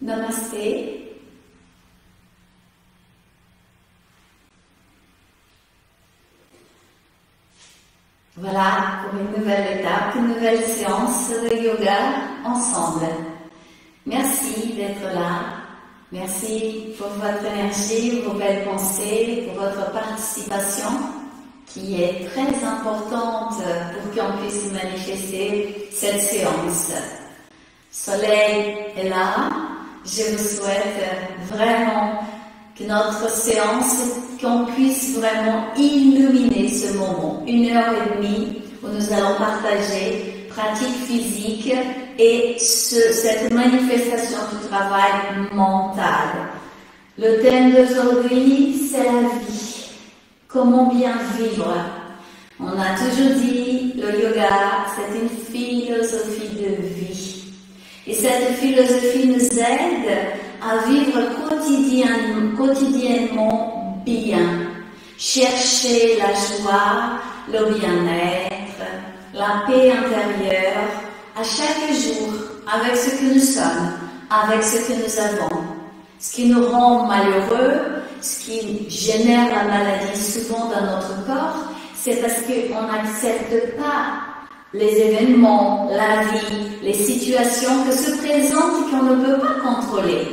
Namasté. Voilà pour une nouvelle étape, une nouvelle séance de yoga ensemble. Merci d'être là. Merci pour votre énergie, vos belles pensées, pour votre participation qui est très importante pour qu'on puisse manifester cette séance. Soleil est là. Je vous souhaite vraiment que notre séance, qu'on puisse vraiment illuminer ce moment, 1h30 où nous allons partager pratique physique et cette manifestation du travail mental. Le thème d'aujourd'hui, c'est la vie. Comment bien vivre? On a toujours dit, le yoga, c'est une philosophie de vie. Et cette philosophie nous aide à vivre quotidiennement bien, chercher la joie, le bien-être, la paix intérieure, à chaque jour, avec ce que nous sommes, avec ce que nous avons. Ce qui nous rend malheureux, ce qui génère la maladie souvent dans notre corps, c'est parce qu'on n'accepte pas les événements, la vie, les situations que se présentent et qu'on ne peut pas contrôler.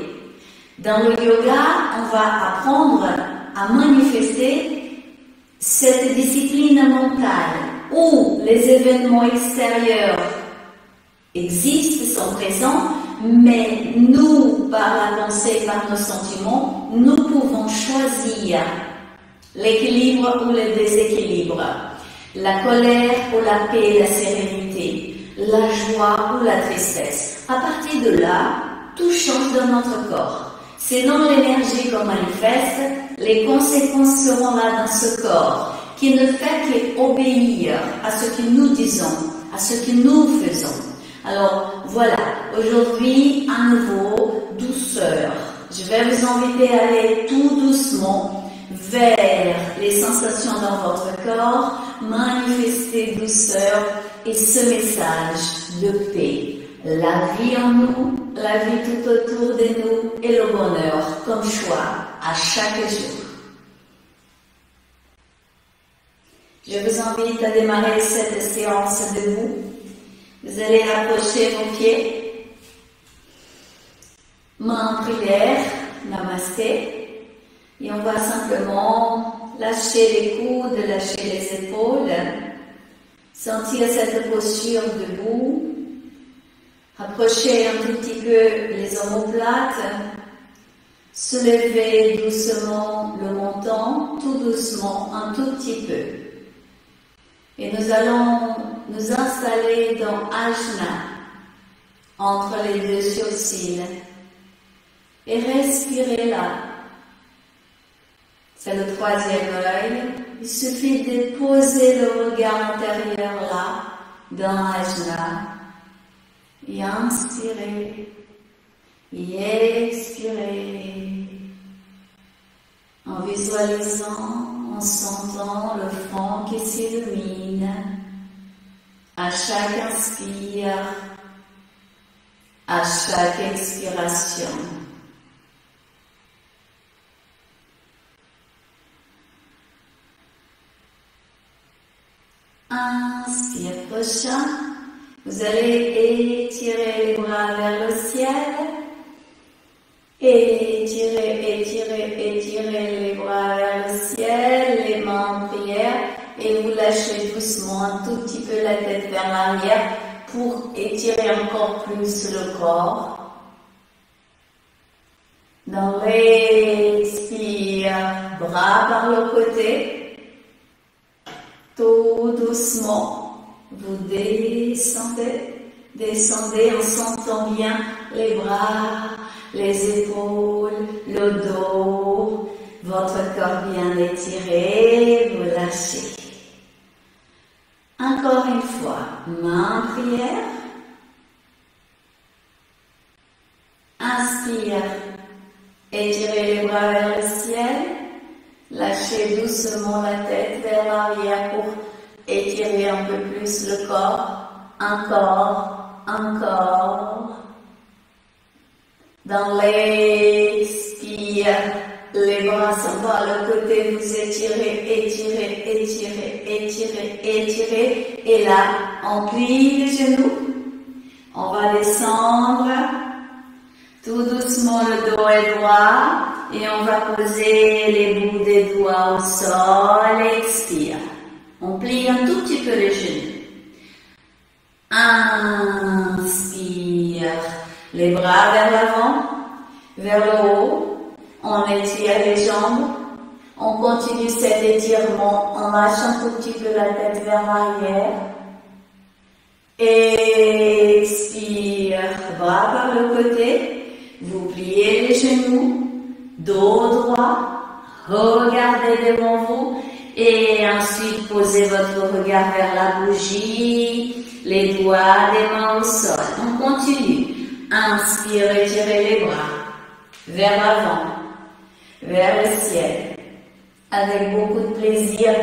Dans le yoga, on va apprendre à manifester cette discipline mentale où les événements extérieurs existent, sont présents, mais nous, par la pensée, par nos sentiments, nous pouvons choisir l'équilibre ou le déséquilibre, la colère ou la paix, la sérénité, la joie ou la tristesse. À partir de là, tout change dans notre corps. C'est dans l'énergie qu'on manifeste, les conséquences seront là dans ce corps, qui ne fait qu'obéir à ce que nous disons, à ce que nous faisons. Alors voilà, aujourd'hui, à nouveau, douceur. Je vais vous inviter à aller tout doucement vers les sensations dans votre corps, manifester douceur et ce message de paix. La vie en nous, la vie tout autour de nous et le bonheur comme choix à chaque jour. Je vous invite à démarrer cette séance debout. Vous allez rapprocher vos pieds, main en prière, namasté, et on va simplement lâcher les coudes, lâcher les épaules, sentir cette posture debout, rapprocher un tout petit peu les omoplates, soulever doucement le menton, tout doucement, un tout petit peu. Et nous allons nous installer dans Ajna, entre les deux sourcils, et respirer là. C'est le troisième œil. Il suffit de poser le regard intérieur là, dans Ajna, et inspirer, et expirer, en visualisant, en sentant le front qui s'illumine à chaque inspire, à chaque expiration. Inspire prochain, vous allez étirer les bras vers le ciel. Étirez, étirez, étirez les bras vers le ciel, les mains en prière, et vous lâchez doucement un tout petit peu la tête vers l'arrière pour étirer encore plus le corps. Dans l'expire, bras par le côté, tout doucement, vous descendez, descendez en sentant bien les bras, les épaules, le dos, votre corps bien étiré, vous lâchez. Encore une fois, main en prière. Inspire, étirez les bras vers le ciel, lâchez doucement la tête vers l'arrière pour étirer un peu plus le corps. Encore, encore. Dans l'expire, les bras sont par le côté, vous étirez, étirez, étirez, étirez, étirez. Et là, on plie les genoux. On va descendre. Tout doucement, le dos est droit. Et on va poser les bouts des doigts au sol. Expire. On plie un tout petit peu les genoux. Inspire. Les bras vers l'avant, vers le haut. On étire les jambes. On continue cet étirement en lâchant un tout petit peu la tête vers l'arrière. Expire. Bras par le côté. Vous pliez les genoux. Dos droit. Regardez devant vous. Et ensuite, posez votre regard vers la bougie. Les doigts des mains au sol. On continue. Inspire, étirez les bras vers l'avant, vers le ciel, avec beaucoup de plaisir.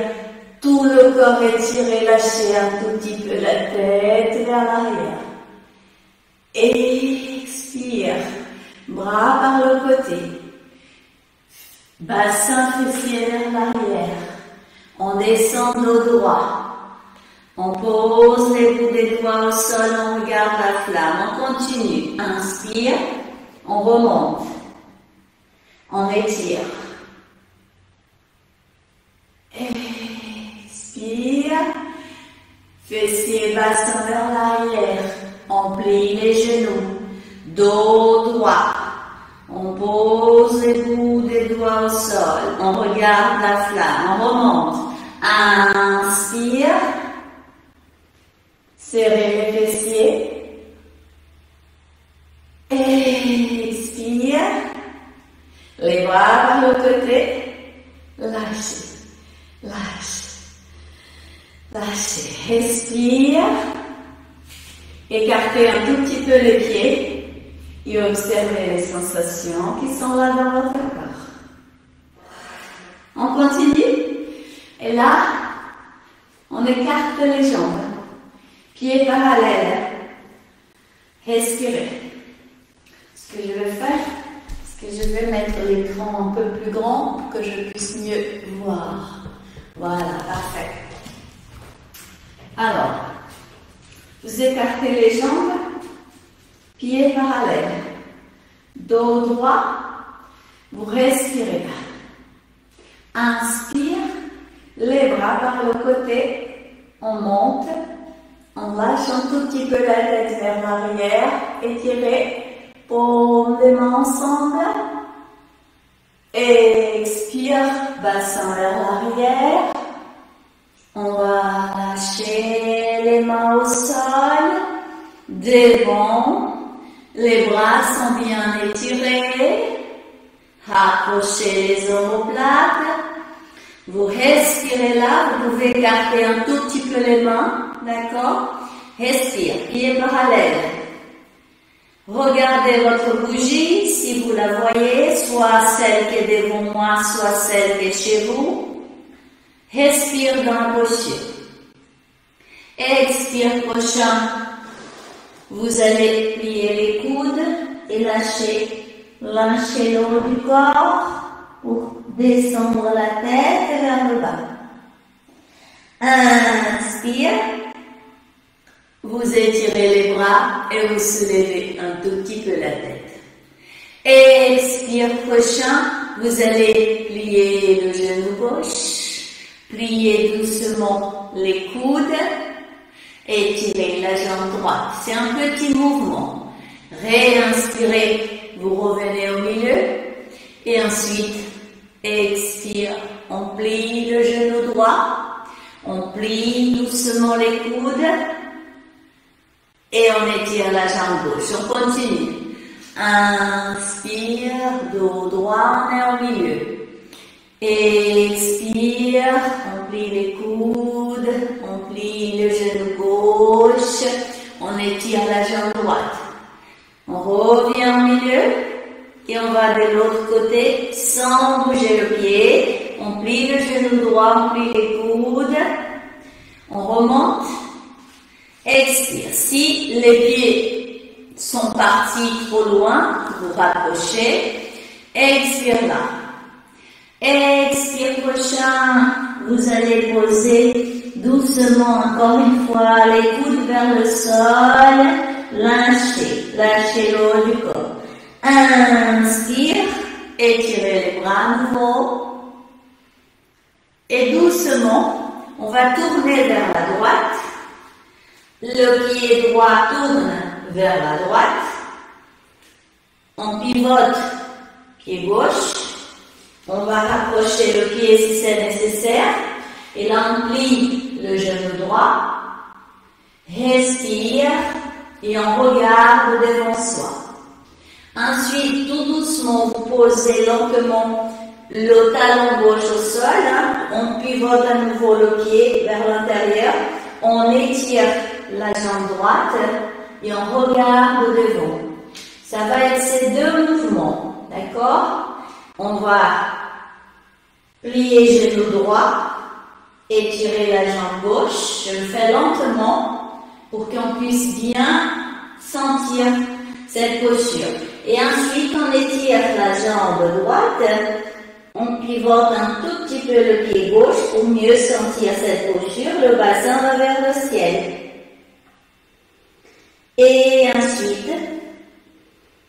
Tout le corps étiré, lâchez un tout petit peu la tête vers l'arrière. Expire, bras par le côté, bassin fessier vers l'arrière. On descend dos droit. On pose les bouts des doigts au sol, on regarde la flamme, on continue. Inspire, on remonte, on étire. Expire, fessier bassin vers l'arrière, on plie les genoux, dos droit. On pose les bouts des doigts au sol, on regarde la flamme, on remonte. Inspire. Serrez les fessiers. Expire. Les bras par le côté. Lâchez. Lâchez. Lâchez. Expire. Écartez un tout petit peu les pieds. Et observez les sensations qui sont là dans votre corps. On continue. Et là, on écarte les jambes. Pieds parallèles. Respirez. Ce que je vais faire, c'est que je vais mettre l'écran un peu plus grand pour que je puisse mieux voir. Voilà, parfait. Alors, vous écartez les jambes, pieds parallèles, dos droit, vous respirez. Inspire, les bras par le côté, on monte. On lâche un tout petit peu la tête vers l'arrière, étirez, paumes des mains ensemble. Expire, bassin vers l'arrière. On va lâcher les mains au sol, devant. Les bras sont bien étirés. Accrochez les omoplates. Vous respirez là, vous pouvez écarter un tout petit peu les mains. D'accord? Respire, pieds parallèles. Regardez votre bougie, si vous la voyez, soit celle qui est devant moi, soit celle qui est chez vous. Respire dans la posture. Expire prochain. Vous allez plier les coudes et lâcher l'un chez le haut du corps pour descendre la tête vers le bas. Inspire. Vous étirez les bras et vous soulevez un tout petit peu la tête. Expire prochain, vous allez plier le genou gauche, plier doucement les coudes, étirez la jambe droite. C'est un petit mouvement. Réinspirez, vous revenez au milieu et ensuite expire, on plie le genou droit, on plie doucement les coudes. Et on étire la jambe gauche. On continue. Inspire, dos droit, on est au milieu. Expire, on plie les coudes, on plie le genou gauche, on étire la jambe droite. On revient au milieu et on va de l'autre côté sans bouger le pied. On plie le genou droit, on plie les coudes, on remonte. Expire. Si les pieds sont partis trop loin, vous rapprochez. Expire là. Expire prochain. Vous allez poser doucement, encore une fois, les coudes vers le sol. Lâchez, lâchez le haut du corps. Inspire, étirez les bras à nouveau. Et doucement, on va tourner vers la droite. Le pied droit tourne vers la droite. On pivote, pied gauche. On va rapprocher le pied si c'est nécessaire. Et là, on plie le genou droit. Respire et on regarde devant soi. Ensuite, tout doucement, vous posez lentement le talon gauche au sol. On pivote à nouveau le pied vers l'intérieur. On étire la jambe droite et on regarde devant. Ça va être ces deux mouvements, d'accord? On va plier genou droit, étirer la jambe gauche. Je le fais lentement pour qu'on puisse bien sentir cette posture. Et ensuite, on étire la jambe droite. On pivote un tout petit peu le pied gauche pour mieux sentir cette posture. Le bassin va vers le ciel. Et ensuite,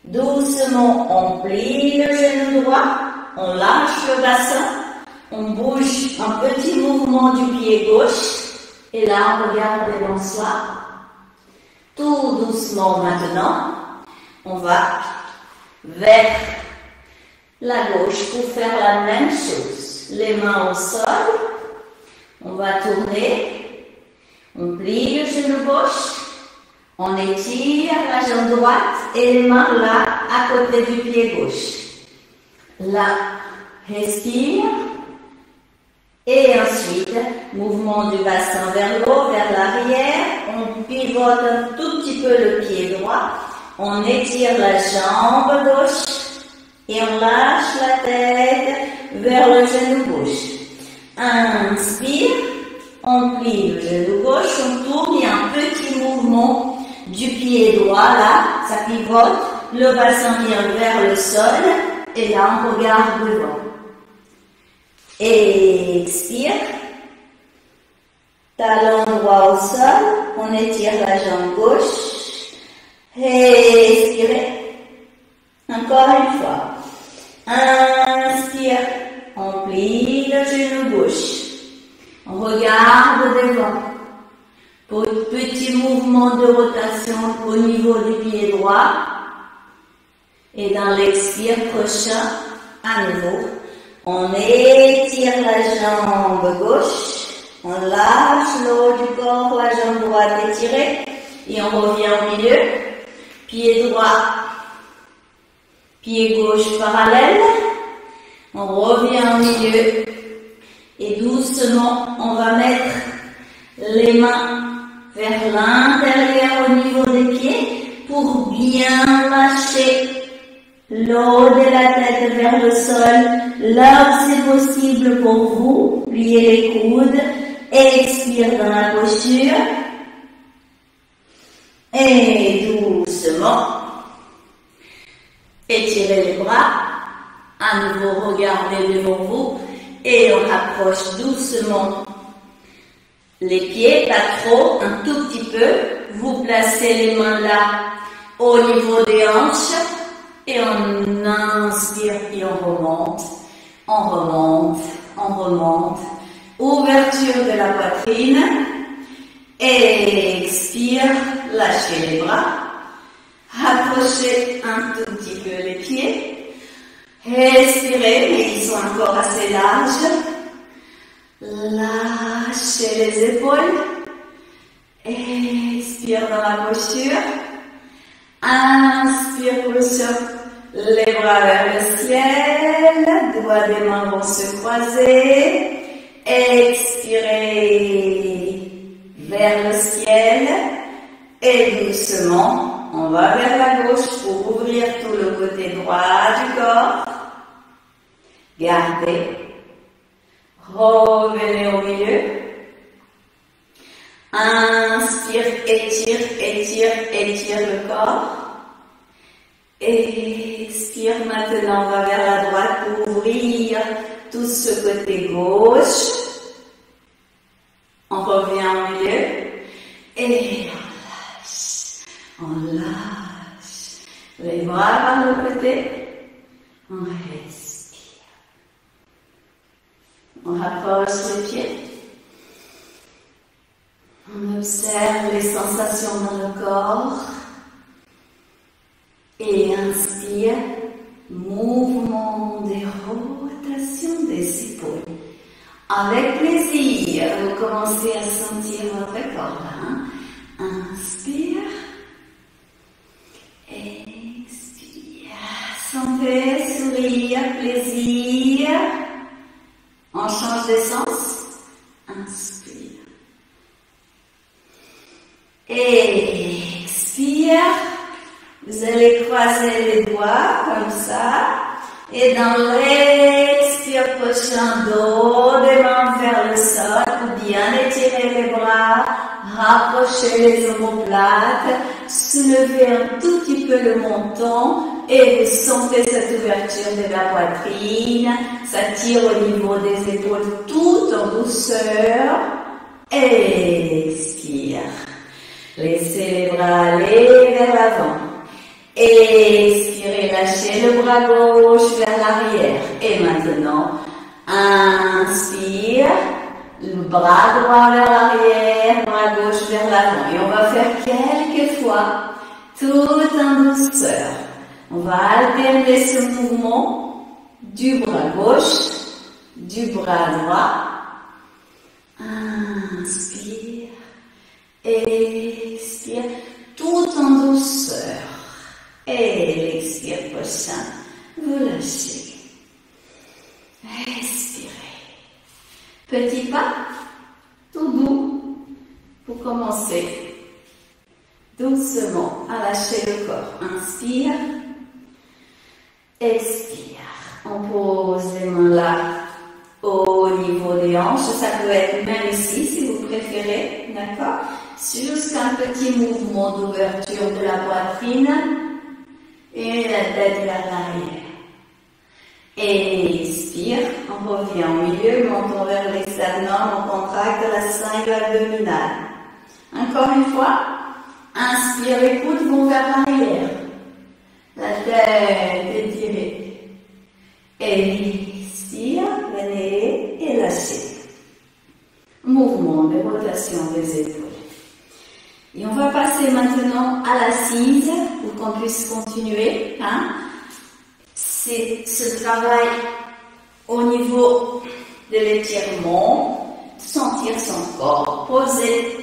doucement, on plie le genou droit. On lâche le bassin. On bouge un petit mouvement du pied gauche. Et là, on regarde devant soi. Tout doucement maintenant, on va vers la gauche pour faire la même chose. Les mains au sol. On va tourner. On plie le genou gauche. On étire la jambe droite et les mains là, à côté du pied gauche. Là, respire. Et ensuite, mouvement du bassin vers le haut, vers l'arrière. On pivote un tout petit peu le pied droit. On étire la jambe gauche. Et on lâche la tête vers le genou gauche. Inspire. On plie le genou gauche. On tourne. Il y a un petit mouvement du pied droit là. Ça pivote. Le bassin vient vers le sol. Et là, on regarde devant. Expire. Talon droit au sol. On étire la jambe gauche. Respirez. Encore une fois. Inspire. On plie le genou gauche. On regarde devant. Pour un petit mouvement de rotation au niveau du pied droit. Et dans l'expire prochain, à nouveau, on étire la jambe gauche. On lâche le haut du corps, la jambe droite étirée. Et on revient au milieu. Pied droit. Pied gauche parallèle. On revient au milieu. Et doucement, on va mettre les mains vers l'intérieur au niveau des pieds pour bien lâcher le haut de la tête vers le sol. Là où c'est possible pour vous, pliez les coudes. Expire dans la posture. Et doucement, étirez les bras. À nouveau, regardez devant vous. Et on rapproche doucement les pieds, pas trop, un tout petit peu. Vous placez les mains là, au niveau des hanches. Et on inspire et on remonte. On remonte, on remonte. Ouverture de la poitrine. Expire, lâchez les bras. Rapprochez un tout petit peu les pieds. Respirez, mais ils sont encore assez larges. Lâchez les épaules. Expire dans la posture. Inspire pour le sol. Les bras vers le ciel. Doigts des mains vont se croiser. Expirez vers le ciel. Et doucement, on va vers la gauche pour ouvrir tout le côté droit du corps. Gardez. Revenez au milieu. Inspire, étire, étire, étire le corps. Expire, maintenant on va vers la droite pour ouvrir tout ce côté gauche. On revient au milieu. Et on lâche les bras vers le côté. On respire. On rapproche les pieds. On observe les sensations dans le corps. Et inspire, mouvement des rotations des épaules. Avec plaisir, vous commencez à sentir votre corps. Inspire, expire. Sentez, sourire, plaisir. On change de sens. Inspire. Expire. Vous allez croiser les doigts comme ça. Et dans l'expire, prochain dos des mains vers le sol. Pour bien étirer les bras. Rapprochez les omoplates. Soulevez un tout petit peu le menton. Et vous sentez cette ouverture de la poitrine. Ça tire au niveau des épaules tout en douceur. Expire. Laissez les bras aller vers l'avant. Expirez, lâchez le bras gauche vers l'arrière. Et maintenant, inspire, le bras droit vers l'arrière, bras gauche vers l'avant. Et on va faire quelques fois, tout en douceur. On va alterner ce mouvement du bras gauche, du bras droit. Inspire, expire, tout en douceur. Et l'expire prochain, vous lâchez. Expirez. Petit pas, tout doux, pour commencer. Doucement à lâcher le corps. Inspire. Expire. On pose les mains là, au niveau des hanches. Ça peut être même ici, si vous préférez. D'accord? Juste un petit mouvement d'ouverture de la poitrine. Et la tête vers l'arrière. Expire, on revient au milieu, menton vers l'externum, on contracte la cingule abdominale. Encore une fois, inspire, les coudes vont vers l'arrière. La tête étirée. Expire, venez et lâchez. Mouvement de rotation des épaules. Et on va passer maintenant à l'assise pour qu'on puisse continuer. C'est ce travail au niveau de l'étirement, sentir son corps, poser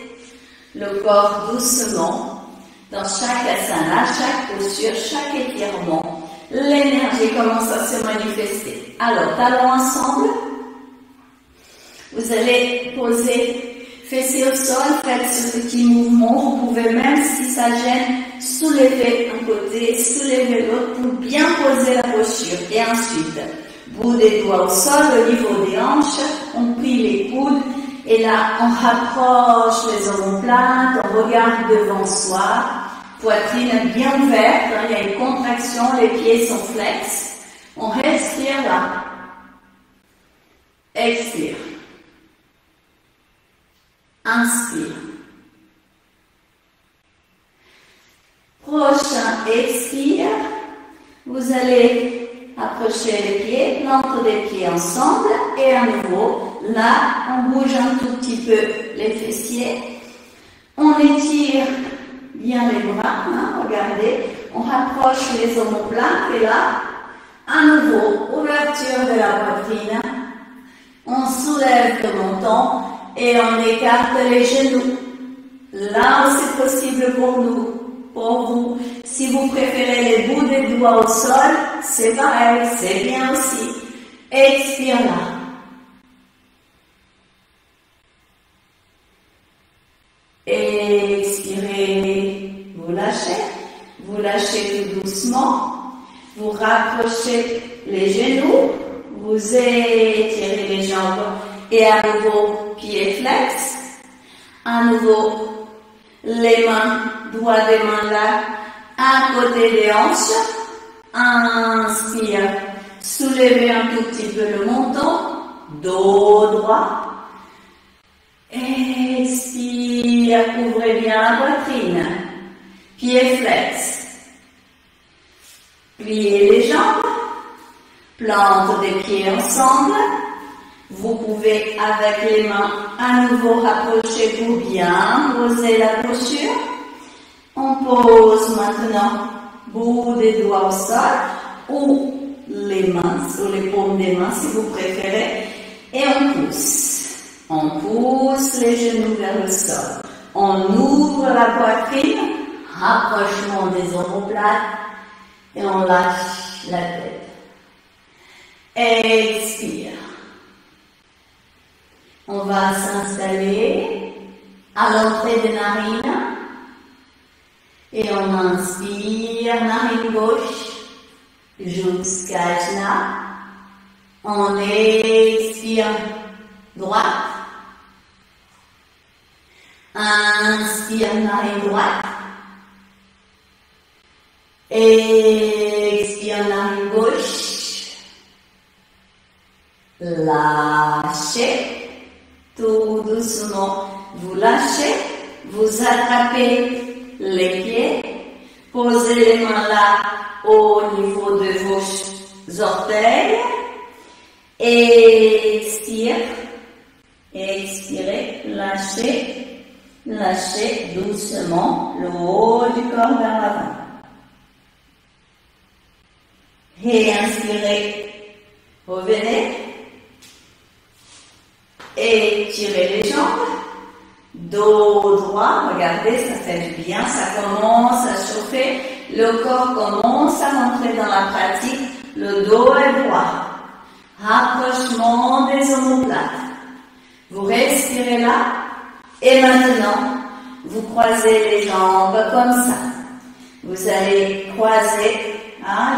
le corps doucement dans chaque asana, chaque posture, chaque étirement. L'énergie commence à se manifester. Alors, talons ensemble. Vous allez poser fessiers au sol, faites ce petit mouvement. Vous pouvez même, si ça gêne, soulever un côté, soulever l'autre pour bien poser la posture. Et ensuite, bout des doigts au sol, au niveau des hanches, on plie les coudes. Et là, on rapproche les omoplates, on regarde devant soi. Poitrine bien ouverte, il y a une contraction, les pieds sont flex. On respire là. Expire. Inspire. Prochain expire. Vous allez approcher les pieds, plante des pieds ensemble. Et à nouveau, là, on bouge un tout petit peu les fessiers. On étire bien les bras, regardez. On rapproche les omoplates et là, à nouveau, ouverture de la poitrine. On soulève le menton. Et on écarte les genoux. Là où c'est possible pour nous, pour vous. Si vous préférez les bouts des doigts au sol, c'est pareil, c'est bien aussi. Expire là. Expirez, vous lâchez tout doucement. Vous rapprochez les genoux, vous étirez les jambes. Et à nouveau, pieds flex. À nouveau, les mains, doigts des mains là, à côté des hanches. Inspire. Soulevez un tout petit peu le menton. Dos droit. Expire. Ouvrez bien la poitrine. Pieds flex. Pliez les jambes. Plante des pieds ensemble. Vous pouvez avec les mains à nouveau rapprocher pour bien poser la posture. On pose maintenant bout des doigts au sol ou les mains, ou les paumes des mains si vous préférez. Et on pousse. On pousse les genoux vers le sol. On ouvre la poitrine, rapprochement des omoplates et on lâche la tête. Expire. On va s'installer à l'entrée des narines. Et on inspire, narine gauche jusqu'à Ajna. On expire droite. Inspire, narine droite. Expire, narine gauche. Lâchez. Tout doucement, vous lâchez, vous attrapez les pieds, posez les mains là au niveau de vos orteils, expire, expirez, lâchez, lâchez doucement le haut du corps vers l'avant. Et inspirez, revenez. Étirez les jambes, dos droit, regardez, ça fait du bien, ça commence à chauffer, le corps commence à rentrer dans la pratique, le dos est droit, rapprochement des omoplates, vous respirez là, et maintenant, vous croisez les jambes comme ça, vous allez croiser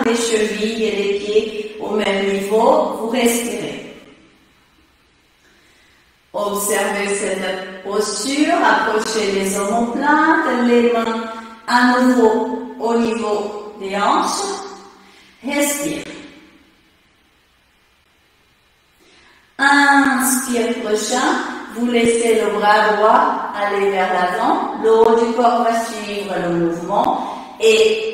les chevilles et les pieds au même niveau, vous respirez. Observez cette posture, approchez les omoplates, les mains à nouveau au niveau des hanches. Respire. Inspire prochain, vous laissez le bras droit aller vers l'avant, le haut du corps va suivre le mouvement et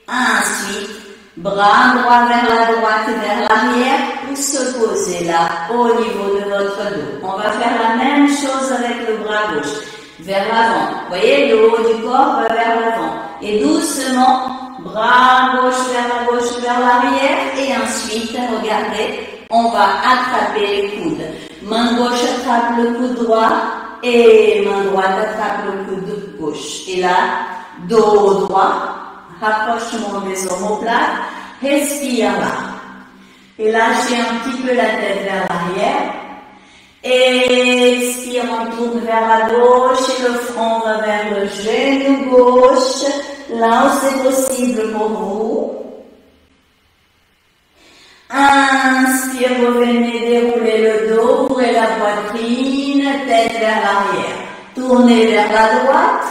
ensuite, bras droit vers la droite et vers l'arrière pour se poser là au niveau de votre dos. On va faire la même chose avec le bras gauche vers l'avant. Vous voyez, le haut du corps va vers l'avant. Et doucement, bras gauche vers l'arrière. Et ensuite, regardez, on va attraper les coudes. Main gauche attrape le coude droit et main droite attrape le coude gauche. Et là, dos droit. Rapprochement des omoplates, respire là. Et lâchez un petit peu la tête vers l'arrière. Expire, on tourne vers la gauche et le front va vers le genou gauche. Là où c'est possible pour vous. Inspire, revenez dérouler le dos, ouvrez la poitrine, tête vers l'arrière. Tournez vers la droite.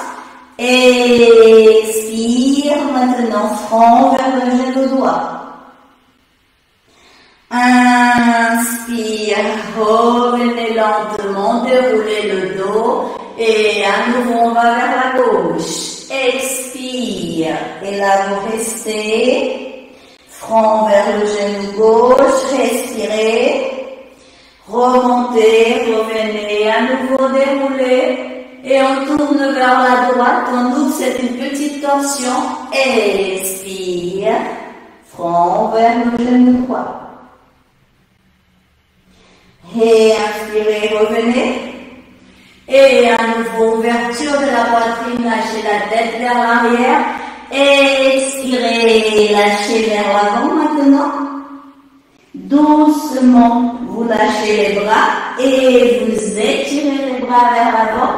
Expire, maintenant front vers le genou droit. Inspire, revenez lentement, déroulez le dos et à nouveau on va vers la gauche. Expire et là vous restez, front vers le genou gauche, respirez, remontez, revenez, à nouveau déroulez. Et on tourne vers la droite, on ouvre, c'est une petite torsion. Expire, front vers le genou droit. Et inspirez, revenez. Et à nouveau, ouverture de la poitrine, lâchez la tête vers l'arrière. Expirez, lâchez vers l'avant maintenant. Doucement, vous lâchez les bras et vous étirez les bras vers l'avant.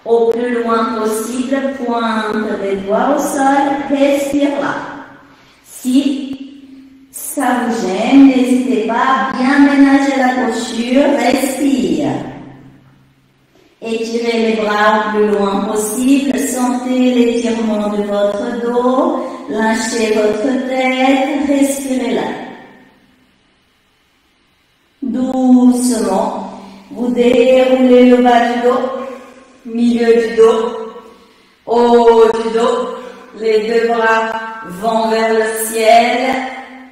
Au plus loin possible, pointe des doigts au sol, respire là. Si ça vous gêne, n'hésitez pas à bien ménager la posture, respire. Étirez les bras au plus loin possible, sentez l'étirement de votre dos, lâchez votre tête, respirez là. Doucement, vous déroulez le bas du dos, milieu du dos, haut du dos. Les deux bras vont vers le ciel.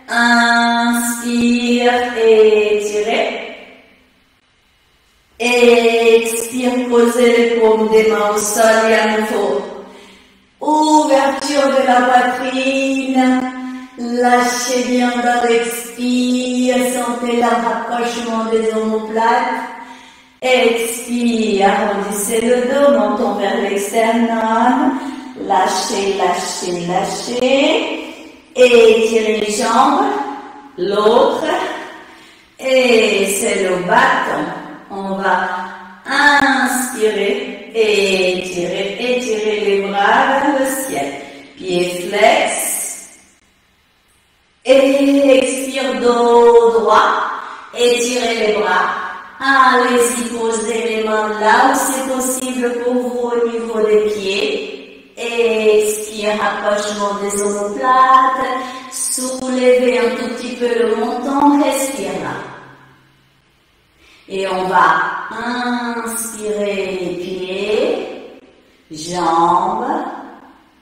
Inspire, étirez. Expire, posez les paumes des mains au sol et à nouveau. Ouverture de la poitrine. Lâchez bien dans l'expire. Sentez le rapprochement des omoplates. Expire, arrondissez le dos, montons vers l'externum. Lâchez, lâchez, lâchez. Étirez les jambes. L'autre. Et c'est le bâton. On va inspirer, étirer, étirer les bras vers le ciel. Pieds flex. Et expire, dos droit. Étirez les bras. Allez-y, posez les mains là où c'est possible pour vous au niveau des pieds. Expire, rapprochement des omoplates. Soulevez un tout petit peu le menton. Respire là. Et on va inspirer les pieds, jambes,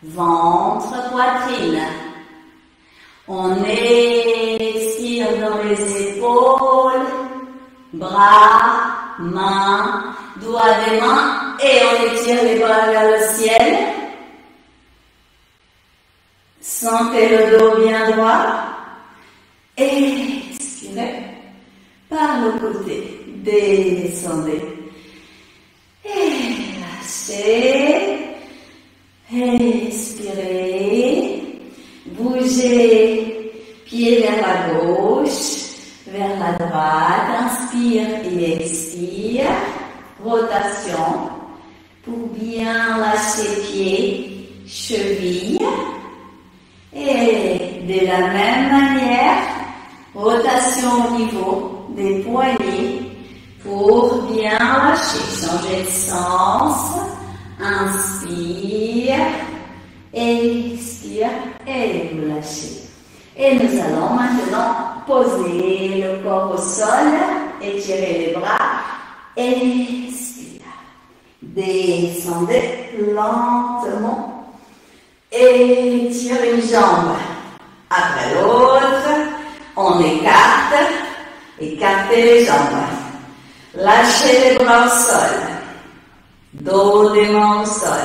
ventre, poitrine. On expire dans les épaules, bras, mains, doigts des mains et on étire les bras vers le ciel. Sentez le dos bien droit. Expirez par le côté. Descendez. Et lâchez. Expirez. Bougez. Pied vers la gauche, vers la droite. Inspire et expire. Rotation. Pour bien lâcher pied, cheville. Et de la même manière, rotation au niveau des poignets. Pour bien lâcher, changer de sens, inspire, expire et vous lâchez. Et nous allons maintenant poser le corps au sol, étirer les bras, expire. Descendez lentement, étirez une jambe après l'autre, on écarte, écartez les jambes. Lâchez les bras au sol, dos des mains au sol.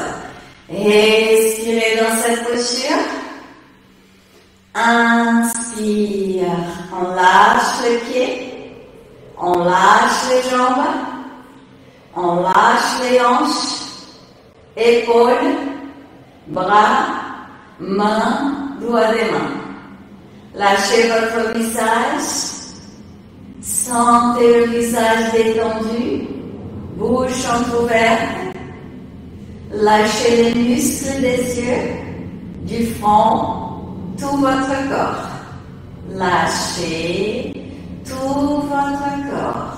Expirez dans cette posture. Inspire, on lâche les pieds, on lâche les jambes, on lâche les hanches, épaules, bras, mains, doigts des mains. Lâchez votre visage. Sentez le visage détendu, bouche entrouverte. Lâchez les muscles des yeux, du front, tout votre corps. Lâchez tout votre corps.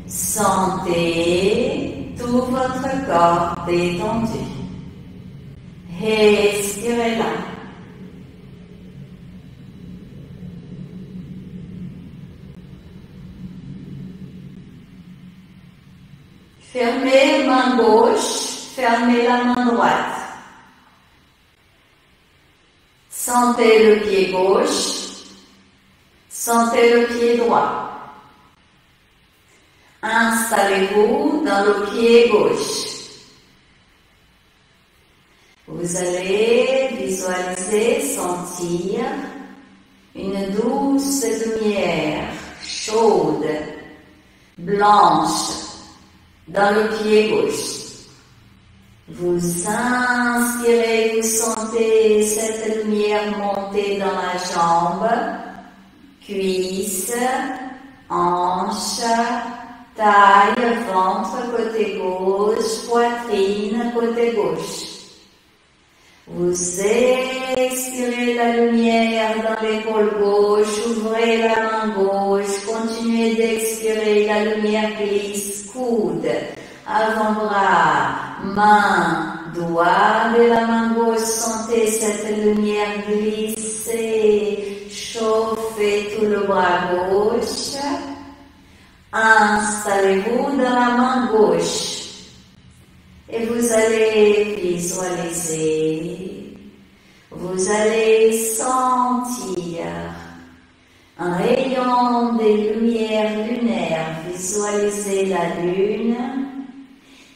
Sentez tout votre corps détendu. Respirez là. Fermez main gauche, fermez la main droite. Sentez le pied gauche, sentez le pied droit. Installez-vous dans le pied gauche. Vous allez visualiser, sentir une douce lumière chaude, blanche, dans le pied gauche. Vous inspirez, vous sentez cette lumière monter dans la jambe, cuisse, hanche, taille, ventre côté gauche, poitrine côté gauche. Vous expirez la lumière dans l'épaule gauche, ouvrez la main gauche, continuez d'expirer, la lumière glisse, coude, avant-bras, main, doigt de la main gauche, sentez cette lumière glisser, chauffer tout le bras gauche. Installez-vous dans la main gauche et vous allez visualiser, vous allez sentir un rayon de lumière lunaire. Visualisez la lune,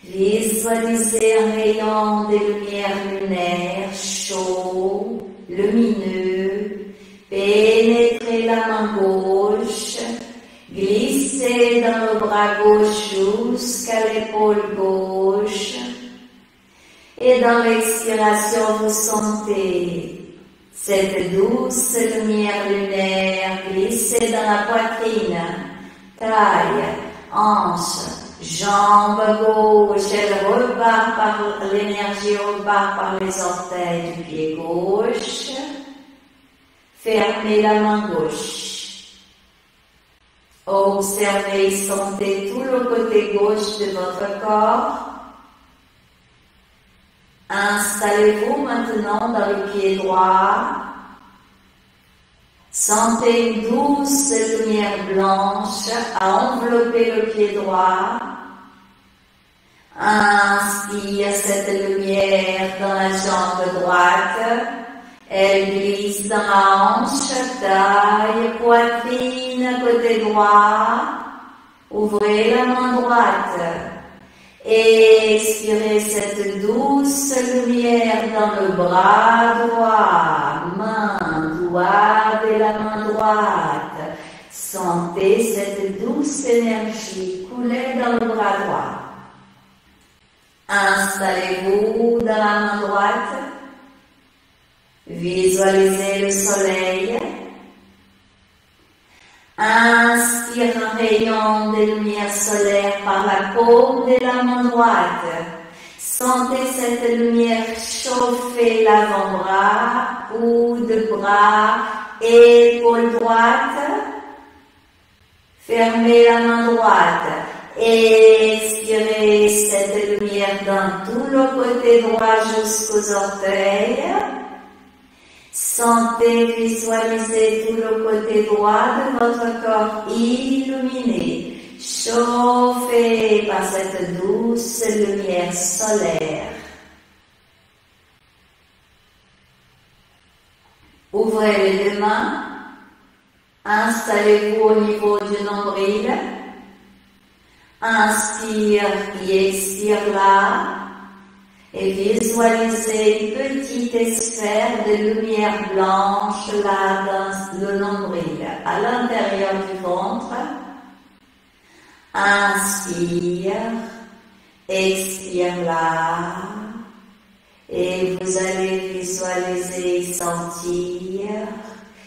visualisez un rayon de lumière lunaire chaud, lumineux, pénétrer la main gauche, glissez dans le bras gauche jusqu'à l'épaule gauche. Et dans l'expiration, vous sentez cette douce lumière lunaire glisser dans la poitrine, taille, hanche, jambe gauche. Elle repart par l'énergie, repart par les orteils du pied gauche. Fermez la main gauche. Observez, sentez tout le côté gauche de votre corps. Installez-vous maintenant dans le pied droit. Sentez une douce lumière blanche à envelopper le pied droit. Inspire cette lumière dans la jambe droite. Elle glisse dans la hanche, taille, poitrine, côté droit. Ouvrez la main droite. Expirez cette douce lumière dans le bras droit. Main, doigt de la main droite. Sentez cette douce énergie couler dans le bras droit. Installez-vous dans la main droite. Visualisez le soleil. Inspire un rayon de lumière solaire par la paume de la main droite. Sentez cette lumière chauffer l'avant-bras, coude, bras, épaule droite. Fermez la main droite. Expirez cette lumière dans tout le côté droit jusqu'aux orteils. Sentez, visualisez tout le côté droit de votre corps illuminé, chauffé par cette douce lumière solaire. Ouvrez les deux mains, installez-vous au niveau du nombril. Inspire et expire là. Et visualisez une petite sphère de lumière blanche là dans le nombril, à l'intérieur du ventre. Inspire, expire là. Et vous allez visualiser et sentir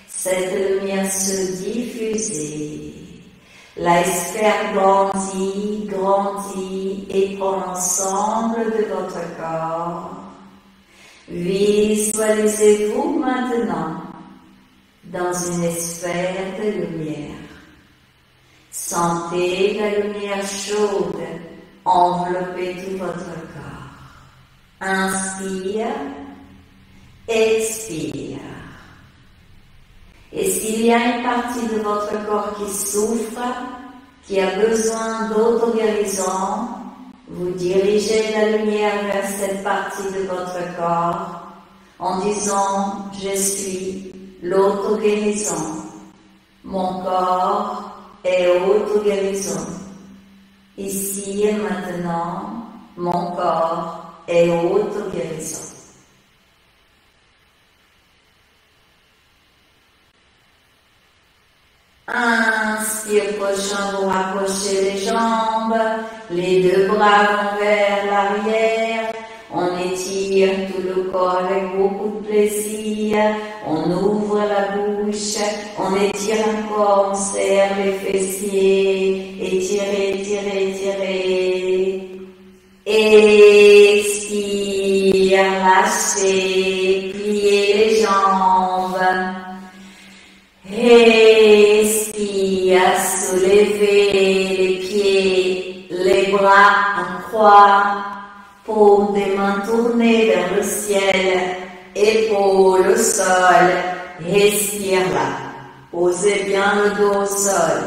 cette lumière se diffuser. La sphère grandit, grandit et prend l'ensemble de votre corps. Visualisez-vous maintenant dans une sphère de lumière. Sentez la lumière chaude envelopper tout votre corps. Inspire, expire. Et s'il y a une partie de votre corps qui souffre, qui a besoin d'auto-guérison, vous dirigez la lumière vers cette partie de votre corps en disant « Je suis l'auto-guérison. Mon corps est auto-guérison. Ici et maintenant, mon corps est auto-guérison. » Inspire, prochain, vous rapprochez les jambes, les deux bras vont vers l'arrière, on étire tout le corps avec beaucoup de plaisir, on ouvre la bouche, on étire encore, on serre les fessiers, étirez, étirez, étirez, expire, lâchez, pliez les jambes, expire, soulevez les pieds, les bras en croix, Paume des mains tournées vers le ciel, épaules au sol, respire là. Posez bien le dos au sol.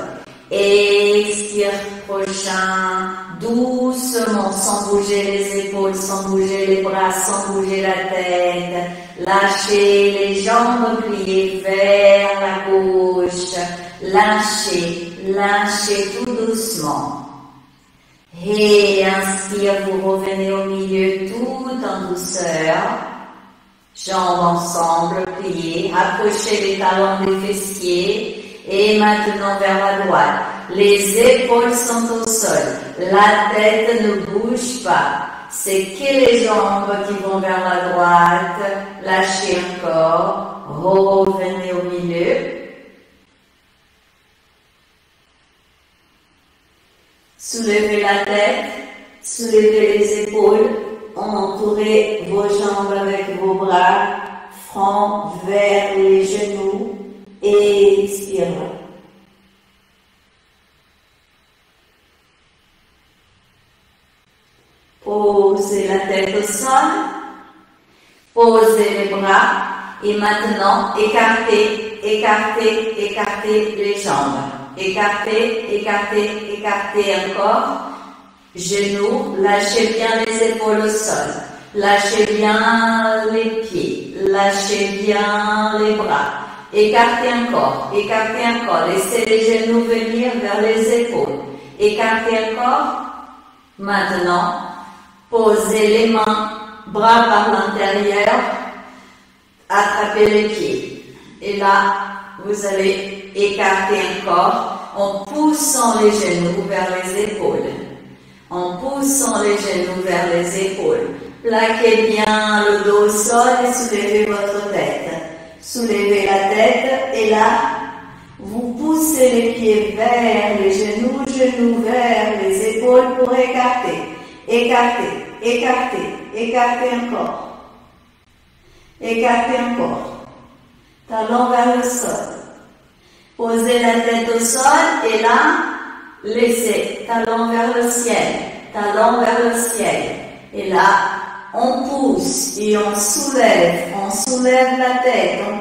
Expire prochain, doucement, sans bouger les épaules, sans bouger les bras, sans bouger la tête. Lâchez les jambes pliées vers la gauche. Lâchez, lâchez tout doucement. Et inspire, vous revenez au milieu tout en douceur. Jambes ensemble, pliées, approchez les talons des fessiers. Et maintenant vers la droite. Les épaules sont au sol. La tête ne bouge pas. C'est que les jambes qui vont vers la droite. Lâchez encore. Revenez au milieu. Soulevez la tête. Soulevez les épaules. Entourez vos jambes avec vos bras. Front vers les genoux. Expire. Posez la tête au sol. Posez les bras. Et maintenant, écartez, écartez, écartez les jambes. Écartez, écartez, écartez encore. Genoux, lâchez bien les épaules au sol. Lâchez bien les pieds. Lâchez bien les bras. Écartez encore, laissez les genoux venir vers les épaules. Écartez encore. Maintenant, posez les mains, bras par l'intérieur, attrapez les pieds. Et là, vous allez écarter encore en poussant les genoux vers les épaules. En poussant les genoux vers les épaules. Plaquez bien le dos au sol et soulevez votre tête. Soulevez la tête et là, vous poussez les pieds vers les genoux, genoux vers les épaules pour écarter. Écarter, écarter, écarter encore. Écarter encore. Talon vers le sol. Posez la tête au sol et là, laissez talon vers le ciel. Talon vers le ciel. Et là, on pousse et on soulève la tête, on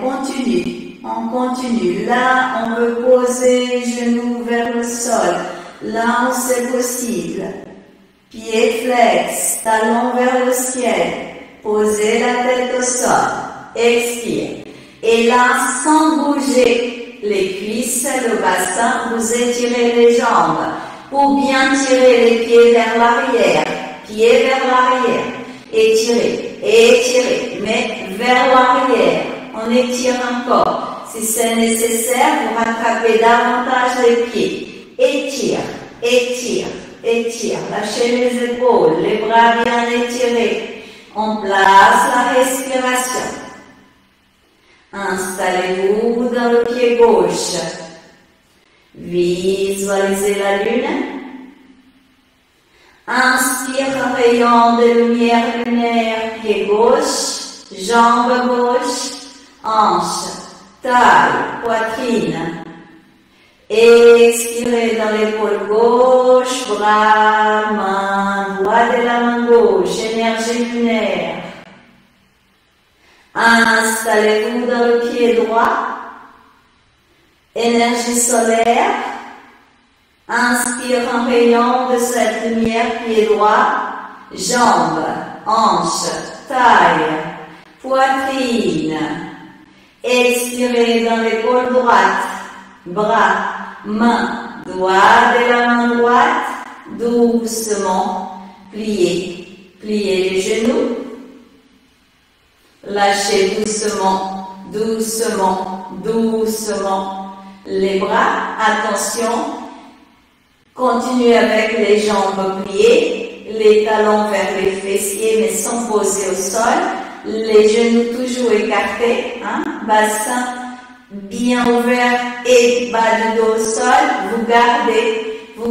continue. Là, on veut poser les genoux vers le sol, là où c'est possible. Pieds flex, talons vers le ciel, posez la tête au sol, expire. Et là, sans bouger les cuisses, le bassin, vous étirez les jambes pour bien tirer les pieds vers l'arrière, pieds vers l'arrière. Étirez, étirez, mais vers l'arrière. On étire encore. Si c'est nécessaire, vous rattrapez davantage les pieds. Étire, étire, étire. Lâchez les épaules, les bras bien étirés. On place la respiration. Installez-vous dans le pied gauche. Visualisez la lune. Inspire un rayon de lumière lunaire, pied gauche, jambe gauche, hanche, taille, poitrine. Expirez dans l'épaule gauche, bras, main, doigt de la main gauche, énergie lunaire. Installez-vous dans le pied droit, énergie solaire. Inspire un rayon de cette lumière, pied droit, jambes, hanches, taille, poitrine. Expirez dans l'épaule droite, bras, main, doigt de la main droite, doucement, pliez, pliez les genoux. Lâchez doucement, doucement, doucement les bras. Attention. Continuez avec les jambes pliées, les talons vers les fessiers mais sans poser au sol, les genoux toujours écartés, bassin bien ouvert et bas du dos au sol, vous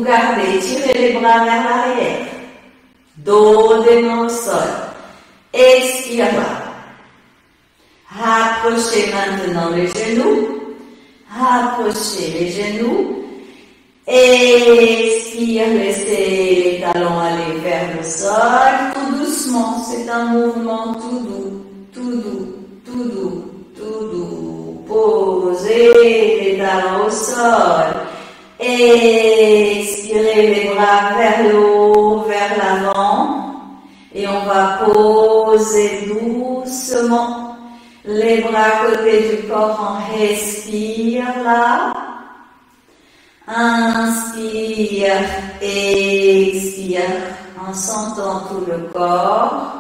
gardez, tirez les bras vers l'arrière, dos des mains au sol, expire. Rapprochez maintenant les genoux, rapprochez les genoux. Expire, laissez les talons aller vers le sol, tout doucement. doucement, c'est un mouvement tout doux, tout doux, tout doux, tout doux. Posez les talons au sol. Expirez les bras vers le haut, vers l'avant. Et on va poser doucement les bras à côté du corps. On respire là. Inspire, expire en sentant tout le corps.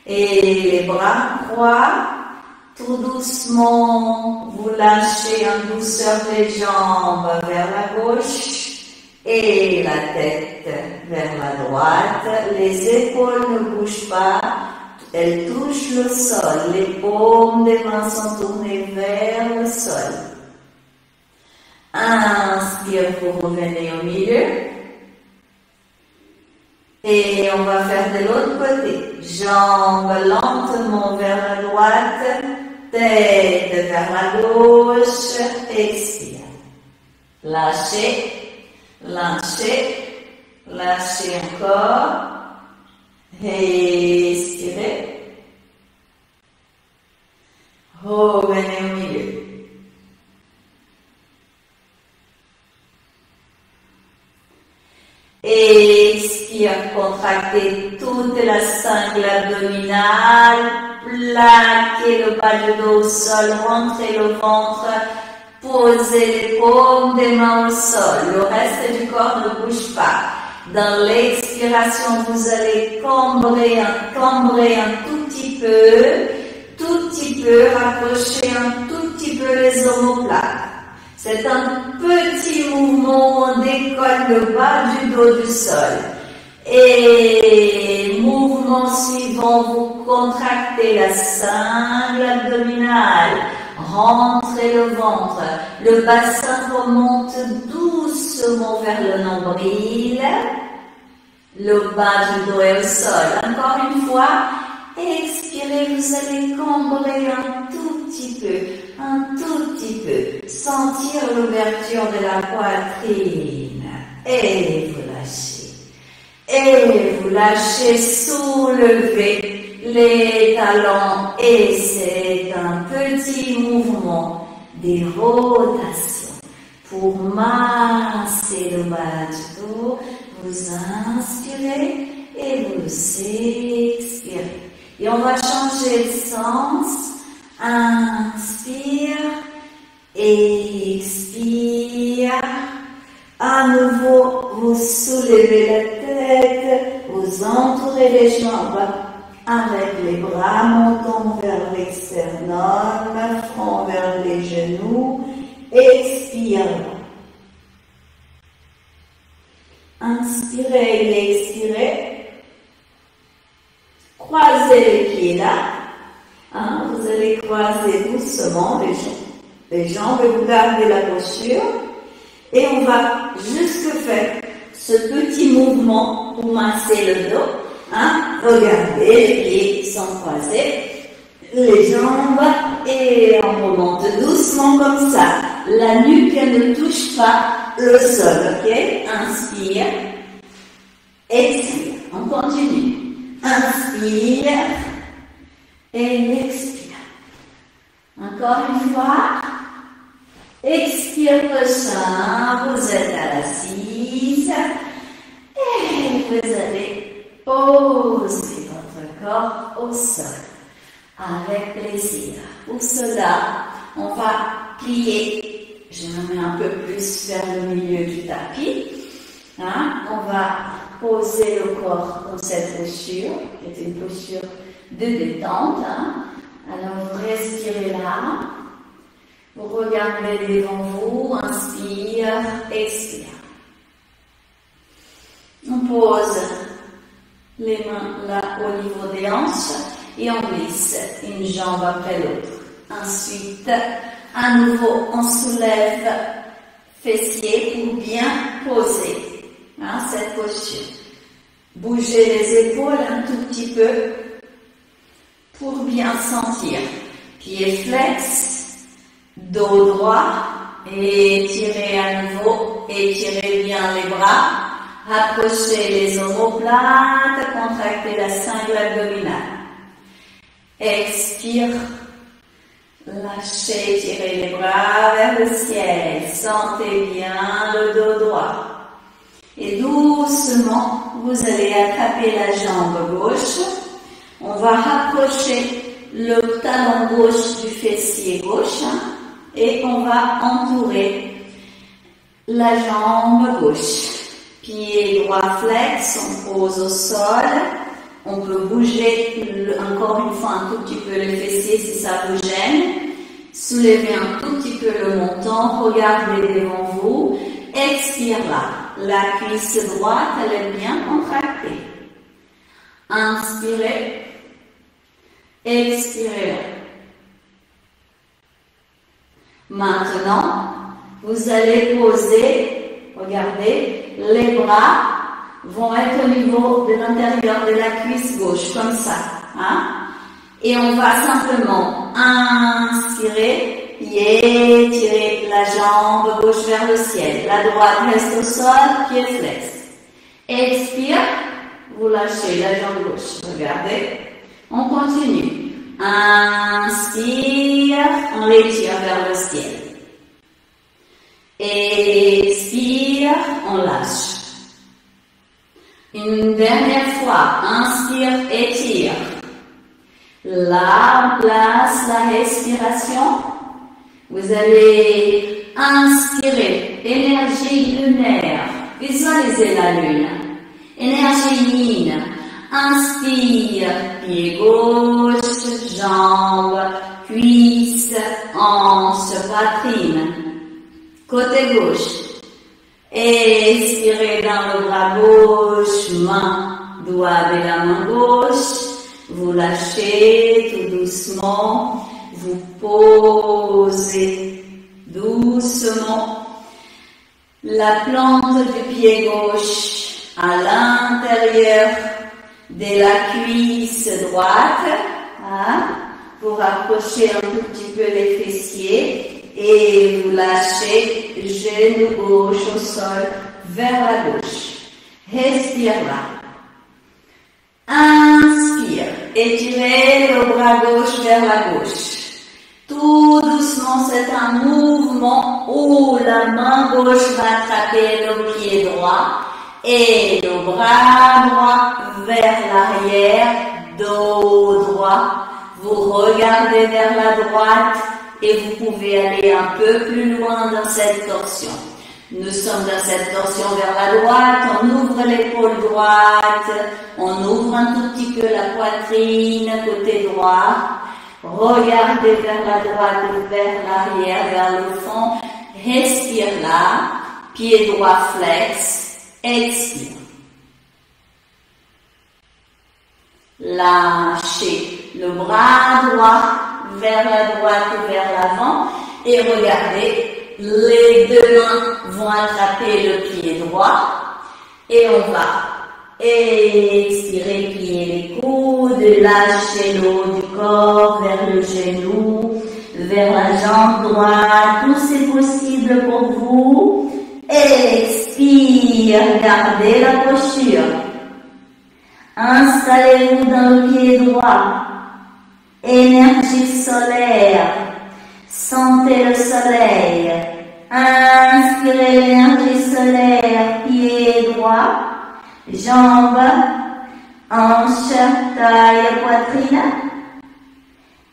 Et les bras croient. Tout doucement, vous lâchez en douceur les jambes vers la gauche et la tête vers la droite. Les épaules ne bougent pas, elles touchent le sol. Les paumes des mains sont tournées vers le sol. Inspire, vous revenez au milieu. Et on va faire de l'autre côté. Jambes lentement vers la droite, tête vers la gauche, expire. Lâchez, lâchez, lâchez encore. Expirez. Revenez au milieu. Expire, contractez toute la sangle abdominale, plaquez le bas du dos au sol, rentrez le ventre, posez les paumes des mains au sol. Le reste du corps ne bouge pas. Dans l'expiration, vous allez cambrer un tout petit peu, rapprocher un tout petit peu les omoplates. C'est un petit mouvement où on décolle le bas du dos du sol. Et mouvement suivant, vous contractez la sangle abdominale, rentrez le ventre, le bassin remonte doucement vers le nombril, le bas du dos est au sol. Encore une fois, expirez, vous allez cambrer un tout petit peu, sentir l'ouverture de la poitrine et vous lâchez, soulevez les talons et c'est un petit mouvement des rotations pour masser le bas du dos. Vous inspirez et vous expirez. Et on va changer de sens. Inspire, expire. À nouveau, vous soulevez la tête, vous entourez les jambes avec les bras montant vers l'externum, front vers les genoux. Expire. Inspirez et expirez. Croisez les pieds là. Vous allez croiser doucement les jambes et vous gardez la posture. Et on va juste faire ce petit mouvement pour masser le dos. Regardez, les pieds sont croisés, les jambes, et on remonte doucement comme ça. La nuque ne touche pas le sol, ok? Inspire, expire, on continue. Inspire et expire. Encore une fois. Expire le sein, vous êtes à l'assise et vous allez poser votre corps au sol avec plaisir. Pour cela, on va plier. Je me mets un peu plus vers le milieu du tapis. On va poser le corps dans cette posture, qui est une posture de détente. Alors, vous respirez là. Vous regardez devant vous, inspire, expire. On pose les mains là au niveau des hanches et on glisse une jambe après l'autre. Ensuite, à nouveau, on soulève fessiers pour bien poser cette posture. Bougez les épaules un tout petit peu pour bien sentir. Pieds flex. Dos droit, étirez à nouveau, étirez bien les bras, Rapprochez les omoplates, contractez la cingle abdominale. Expire. Lâchez, tirez les bras vers le ciel. Sentez bien le dos droit. Et doucement, vous allez attraper la jambe gauche. On va rapprocher le talon gauche du fessier gauche et on va entourer la jambe gauche. Pied droit flex, on pose au sol. On peut bouger encore une fois un tout petit peu le fessier si ça vous gêne. Soulevez un tout petit peu le menton, regardez devant vous. Expire là. La cuisse droite, elle est bien contractée. Inspirez. Expirez. Maintenant, vous allez poser, regardez, les bras vont être au niveau de l'intérieur de la cuisse gauche, comme ça. Hein? Et on va simplement inspirer et étirer la jambe gauche vers le ciel. La droite reste au sol, pied flex. Expire, vous lâchez la jambe gauche. Regardez. On continue. Inspire, on l'étire vers le ciel. Expire, on lâche. Une dernière fois, inspire, étire. Là, on place la respiration. Vous allez inspirer, énergie lunaire. Visualisez la lune. Énergie yin. Inspire, pied gauche, jambe, cuisse, hanche, poitrine. Côté gauche. Expirez dans le bras gauche, main, doigt de la main gauche. Vous lâchez tout doucement. Vous posez doucement la plante du pied gauche à l'intérieur de la cuisse droite, hein, pour rapprocher un tout petit peu les fessiers et vous lâchez genou gauche au sol vers la gauche. Respire là. Inspire, étirez le bras gauche vers la gauche. Tout doucement, c'est un mouvement où la main gauche va attraper le pied droit et le bras droit vers l'arrière, dos droit. Vous regardez vers la droite et vous pouvez aller un peu plus loin dans cette torsion. Nous sommes dans cette torsion vers la droite, on ouvre l'épaule droite, on ouvre un tout petit peu la poitrine côté droit. Regardez vers la droite, vers l'arrière, vers le fond. Respire là, pied droit flex, expire. Lâchez le bras droit vers la droite et vers l'avant et regardez. Les deux mains vont attraper le pied droit et on va expirer, plier les coudes, lâcher le haut du corps vers le genou, vers la jambe droite, tout c'est possible pour vous. Expire, gardez la posture. Installez-vous dans le pied droit. Énergie solaire. Sentez le soleil. Inspirez l'énergie solaire, pied droit, jambes, hanches, taille, poitrine.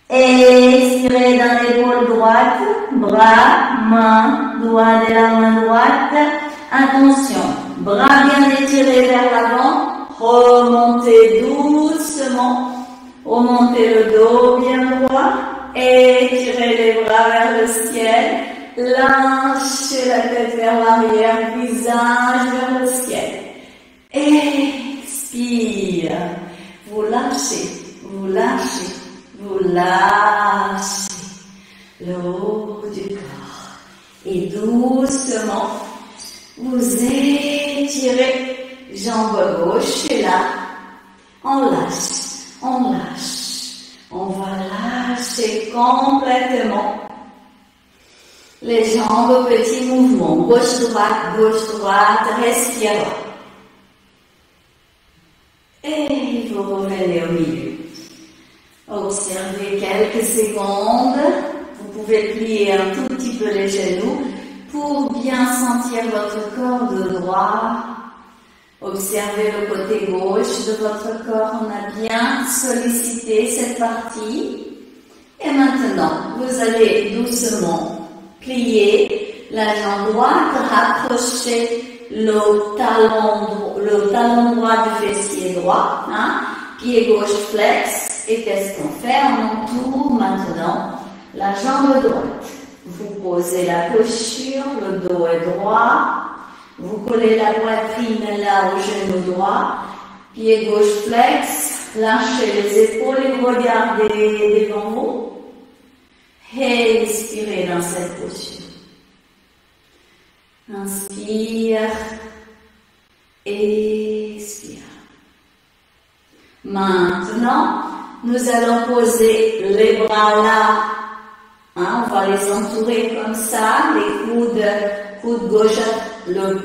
Expirez dans l'épaule droite, bras, main, doigt de la main droite. Attention, bras bien étirés vers l'avant, remontez doucement, remontez le dos bien droit. Étirez les bras vers le ciel, lâchez la tête vers l'arrière, visage vers le ciel. Expire, vous lâchez, vous lâchez, vous lâchez le haut du corps. Et doucement, vous étirez, jambe gauche et là, on lâche, on lâche. On va lâcher complètement les jambes, petit mouvement, gauche-droite, respire. Et vous revenez au milieu. Observez quelques secondes. Vous pouvez plier un tout petit peu les genoux pour bien sentir votre corps de droit. Observez le côté gauche de votre corps. On a bien sollicité cette partie. Et maintenant, vous allez doucement plier la jambe droite, rapprocher le talon droit du fessier droit, pied gauche flex. Et qu'est-ce qu'on fait? On entoure maintenant la jambe droite. Vous posez la posture, le dos est droit. Vous collez la poitrine là au genou droit. Pied gauche flex. Lâchez les épaules et regardez devant vous. Et expirez dans cette posture. Inspire. Expire. Maintenant, nous allons poser les bras là. On va les entourer comme ça. Les coudes gauche,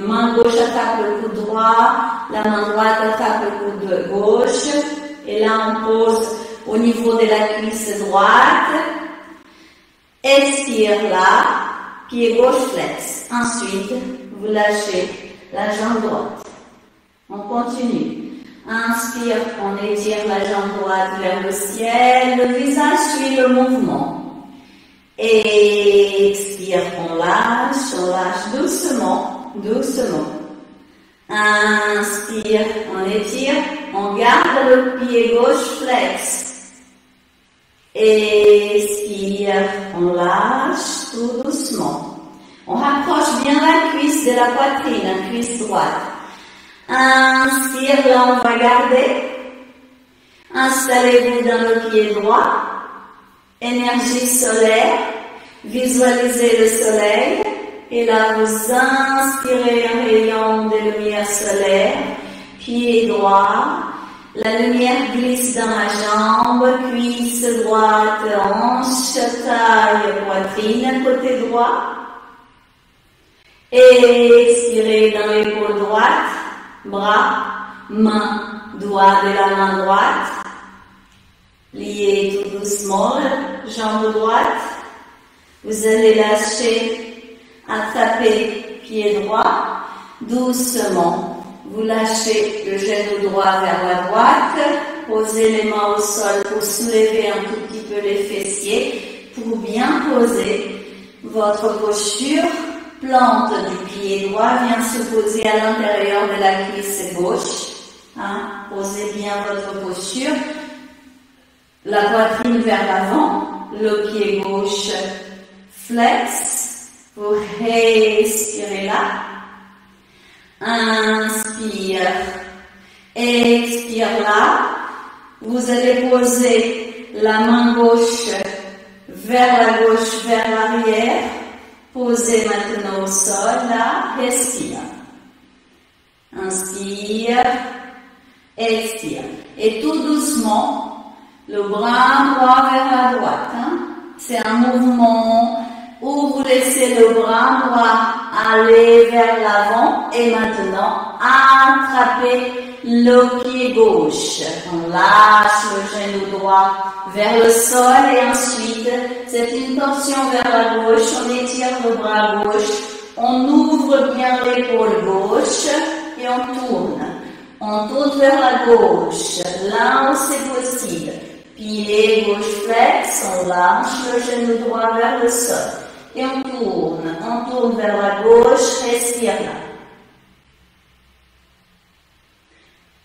main gauche attaque le coude droit, la main droite attaque le coude gauche. Et là, on pose au niveau de la cuisse droite. Expire là, pied gauche flex. Ensuite, vous lâchez la jambe droite. On continue. Inspire, on étire la jambe droite vers le ciel. Le visage suit le mouvement. Expire, on lâche doucement, doucement. Inspire, on étire, on garde le pied gauche flex. Expire, on lâche tout doucement. On rapproche bien la cuisse de la poitrine, la cuisse droite. Inspire, là on va garder. Installez-vous dans le pied droit. Énergie solaire. Visualisez le soleil. Et là vous inspirez un rayon de lumière solaire. Pied droit. La lumière glisse dans la jambe. Cuisse droite, hanche, taille, poitrine, côté droit. Expirez dans l'épaule droite. Bras, main, doigt de la main droite. Liez tout doucement la jambe droite. Vous allez lâcher, attraper pied droit. Doucement, vous lâchez le genou droit vers la droite. Posez les mains au sol pour soulever un tout petit peu les fessiers. Pour bien poser votre posture. Plante du pied droit vient se poser à l'intérieur de la cuisse gauche. Posez bien votre posture. La poitrine vers l'avant. Le pied gauche flex. Vous respirez là. Inspire. Expire là. Vous allez poser la main gauche vers la gauche, vers l'arrière. Posez maintenant au sol, là, respire. Inspire, expire. Et tout doucement, le bras droit vers la droite. C'est un mouvement où vous laissez le bras droit aller vers l'avant et maintenant attrapez le pied gauche. On lâche le genou droit vers le sol et ensuite c'est une torsion vers la gauche. On étire le bras gauche, on ouvre bien l'épaule gauche et on tourne. On tourne vers la gauche, là où c'est possible. Pied gauche flex, on lâche le genou droit vers le sol. Et on tourne vers la gauche, respire là.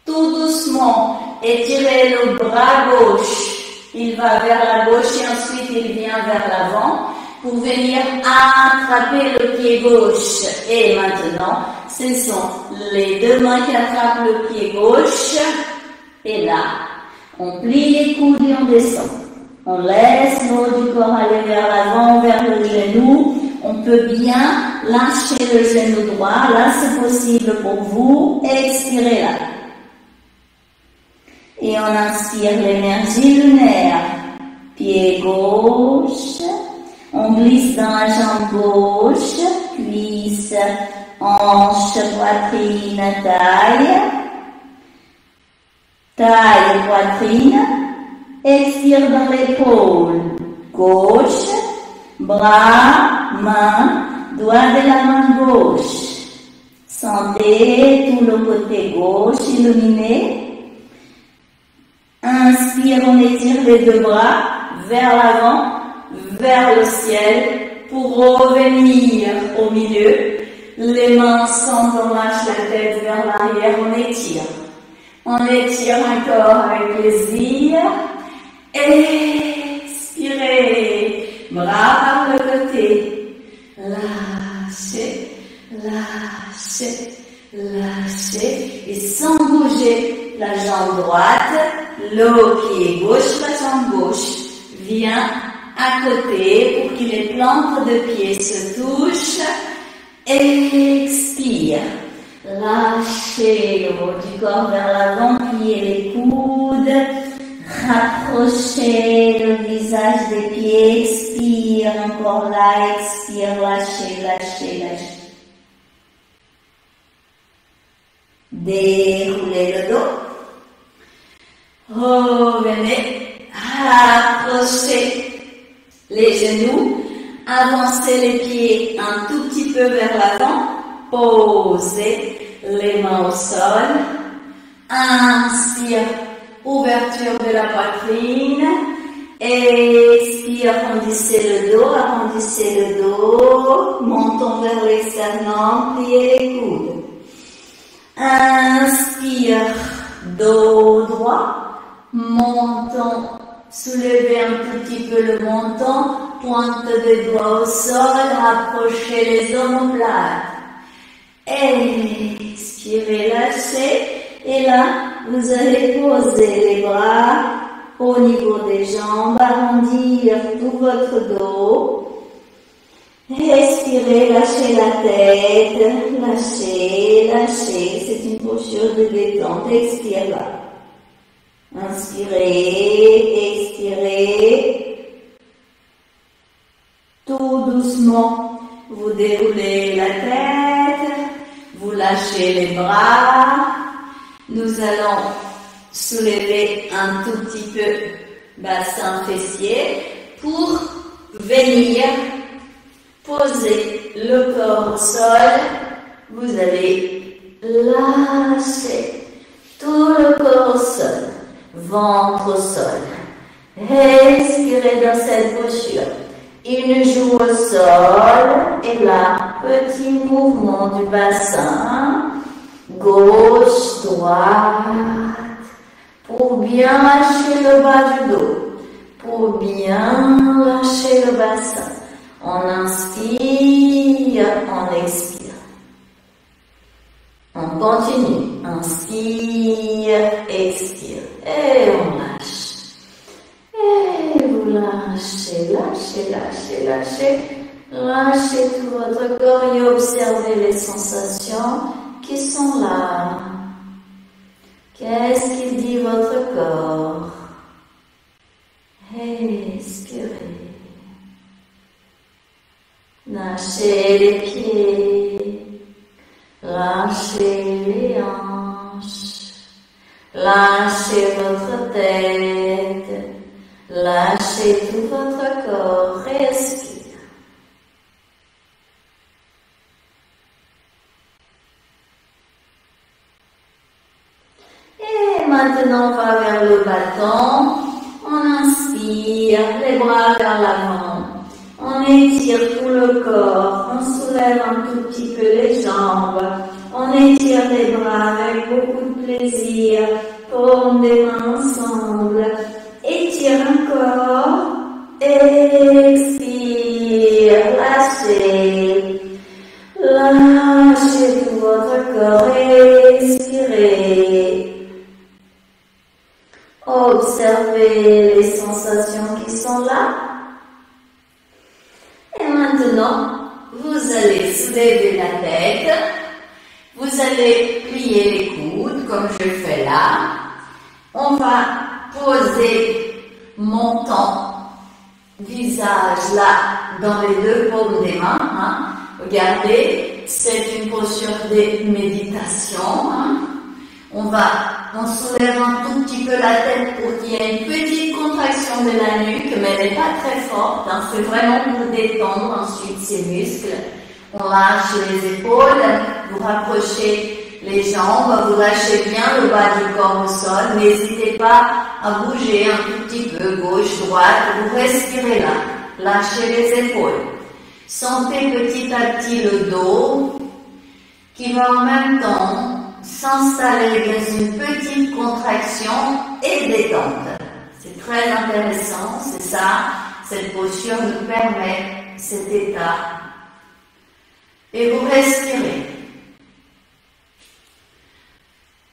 Tout doucement, étirez le bras gauche. Il va vers la gauche et ensuite il vient vers l'avant pour venir attraper le pied gauche. Et maintenant, ce sont les deux mains qui attrapent le pied gauche. Et là, on plie les coudes et on descend. On laisse le haut du corps aller vers l'avant, vers le genou. On peut bien lâcher le genou droit. Là, c'est possible pour vous. Expirez là. Et on inspire l'énergie lunaire. Pied gauche. On glisse dans la jambe gauche. Cuisse, hanche, poitrine, taille. taille et poitrine. Expire dans l'épaule gauche, bras, main, doigt de la main gauche. Sentez tout le côté gauche illuminé. Inspire, on étire les deux bras vers l'avant, vers le ciel pour revenir au milieu. Les mains ensemble, on lâche la tête vers l'arrière, on étire. On étire encore avec plaisir. Expirez, bras par le côté. Lâchez, lâchez, lâchez. Et sans bouger la jambe droite, le pied gauche, la jambe gauche vient à côté pour que les plantes de pied se touchent. Expire. Lâchez le haut du corps vers l'avant, pliez les coudes. Rapprochez le visage des pieds. Expire, encore là. Expire, lâchez, lâchez, lâchez. Déroulez le dos. Revenez. Rapprochez les genoux. Avancez les pieds un tout petit peu vers l'avant. Posez les mains au sol. Inspire, ouverture de la poitrine. Expire, arrondissez le dos. Montons vers l'externum, pliez les coudes. Inspire, dos droit. Montons, soulevez un tout petit peu le menton. Pointe des doigts au sol, rapprochez les omoplates. Expirez, lâchez. Et là, vous allez poser les bras au niveau des jambes, arrondir tout votre dos. Expirez, lâchez la tête. Lâchez, lâchez. C'est une posture de détente. Expire là. Inspirez, expirez. Tout doucement, vous déroulez la tête, vous lâchez les bras. Nous allons soulever un tout petit peu bassin fessier pour venir poser le corps au sol. Vous allez lâcher tout le corps au sol, ventre au sol. Expirez dans cette posture. Une joue au sol et là, petit mouvement du bassin, gauche, droite, pour bien lâcher le bas du dos, pour bien lâcher le bassin. On inspire, on expire. On continue, inspire, expire et on lâche. Et vous lâchez, lâchez, lâchez, lâchez. Lâchez tout votre corps et observez les sensations qui sont là. Qu'est-ce qu'il dit votre corps? Expirez. Lâchez les pieds. Lâchez les hanches. Lâchez votre tête. Lâchez tout votre corps, respire. Et maintenant, on va vers le bâton. On inspire, les bras vers l'avant. On étire tout le corps. On soulève un tout petit peu les jambes. On étire les bras avec beaucoup de plaisir. Paumes des mains ensemble. Étire encore, expire, lâchez, lâchez tout votre corps, expirez. Observez les sensations qui sont là. Et maintenant, vous allez soulever la tête, vous allez plier les coudes comme je fais là. On va poser menton, visage là, dans les deux paumes des mains. Regardez, c'est une posture de méditation. On va on soulève un tout petit peu la tête pour qu'il y ait une petite contraction de la nuque, mais elle n'est pas très forte, hein, c'est vraiment pour détendre ensuite ces muscles. On lâche les épaules, vous rapprochez les jambes, vous lâchez bien le bas du corps au sol, n'hésitez pas à bouger un tout petit peu, gauche, droite, vous respirez là, lâchez les épaules. Sentez petit à petit le dos qui va en même temps s'installer dans une petite contraction et détente. C'est très intéressant, c'est ça, cette posture nous permet cet état. Et vous respirez.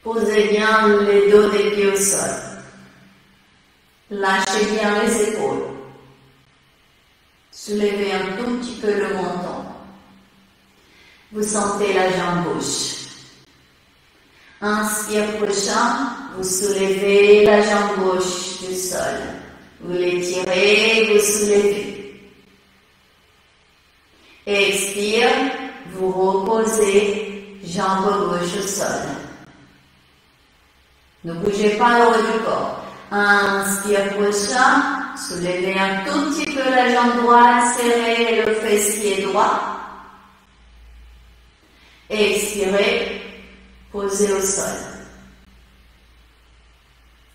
Posez bien les dos des pieds au sol. Lâchez bien les épaules. Soulevez un tout petit peu le menton. Vous sentez la jambe gauche. Inspire prochain, vous soulevez la jambe gauche du sol. Vous l'étirez, vous soulevez. Expire, vous reposez, jambe gauche au sol. Ne bougez pas le haut du corps. Inspire prochain, soulevez un tout petit peu la jambe droite, serrez le fessier droit. Expirez, posez au sol.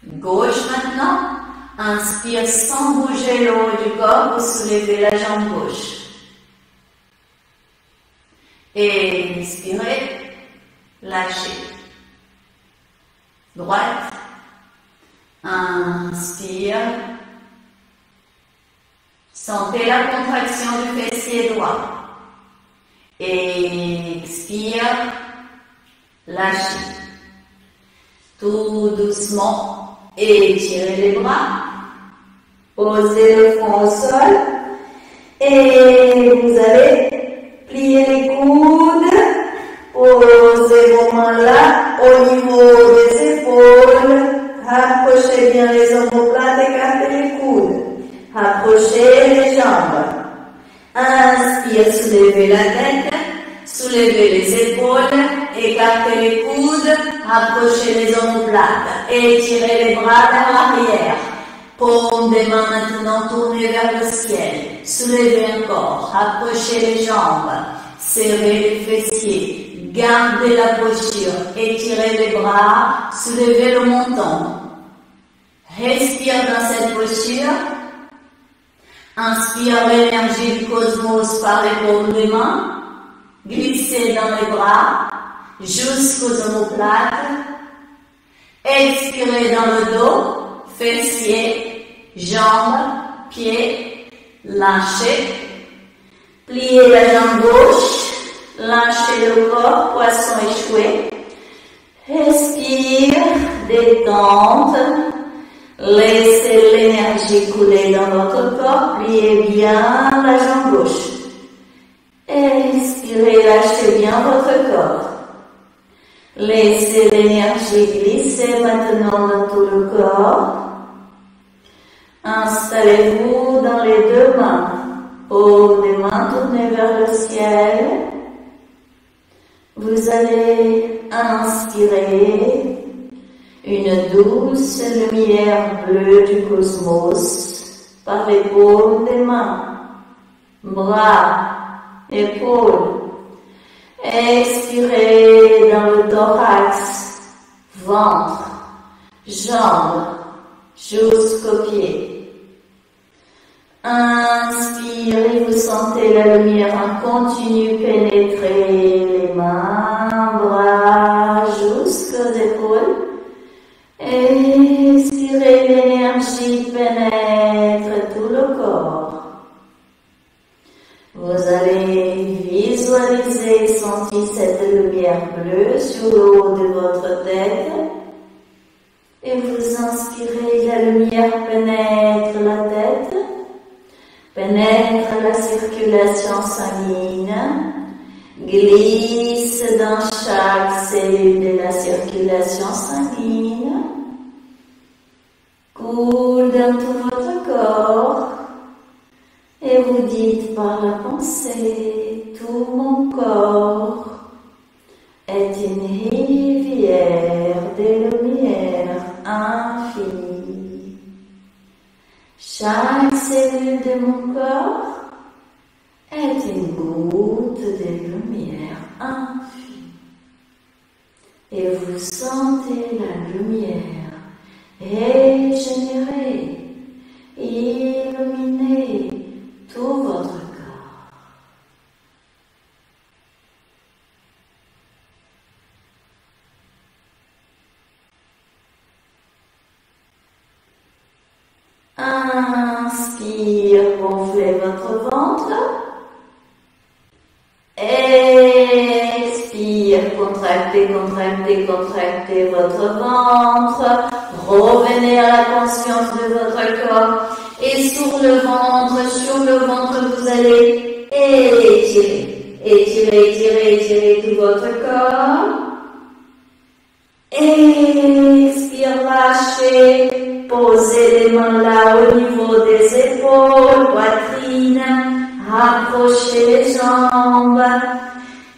Gauche maintenant, inspire sans bouger le haut du corps, vous soulevez la jambe gauche. Et expirez, lâchez. Droite, inspire. Sentez la contraction du fessier droit. Expire, lâchez. Tout doucement, étirez les bras. Posez le front au sol. Et vous allez plier les coudes. Posez vos mains là, au niveau des épaules. Rapprochez bien les omoplates, écartez les coudes. Rapprochez les jambes. Inspire, soulevez la tête, soulevez les épaules, écartez les coudes, rapprochez les omoplates, étirez les bras vers l'arrière. Paume des mains maintenant tournées vers le ciel. Soulevez encore, rapprochez les jambes, serrez les fessiers. Gardez la posture, étirez les bras, soulevez le menton. Respire dans cette posture. Inspire l'énergie du cosmos par les paumes des mains. Glissez dans les bras jusqu'aux omoplates. Expirez dans le dos, fessiers, jambes, pieds. Lâchez. Pliez la jambe gauche. Lâchez le corps, poisson échoué. Respire, détente. Laissez l'énergie couler dans votre corps. Pliez bien la jambe gauche. Expirez, lâchez bien votre corps. Laissez l'énergie glisser maintenant dans tout le corps. Installez-vous dans les deux mains. Paume des mains tournées vers le ciel. Vous allez inspirer une douce lumière bleue du cosmos par les paumes des mains, bras, épaules. Expirez dans le thorax, ventre, jambes, jusqu'aux pieds. Inspirez, vous sentez la lumière en continu pénétrer les mains, bras, jusqu'aux épaules. Expirez, l'énergie pénètre tout le corps. Vous allez visualiser et sentir cette lumière bleue sur le haut de votre tête. Et vous inspirez, la lumière pénètre la tête. Pénètre la circulation sanguine, glisse dans chaque cellule de la circulation sanguine, coule dans tout votre corps et vous dites par la pensée, tout mon corps est une rivière de lumière. infinie. Chaque cellule de mon corps est une goutte de lumière infinie. Et vous sentez la lumière régénérer, illuminer tout votre corps. Inspire, gonflez votre ventre. Expire, contractez, contractez, contractez votre ventre. Revenez à la conscience de votre corps. Et sur le ventre, vous allez étirer. Étirez, étirez, étirez tout votre corps. Expire, lâchez. Posez les mains là au niveau des épaules, poitrine. Rapprochez les jambes.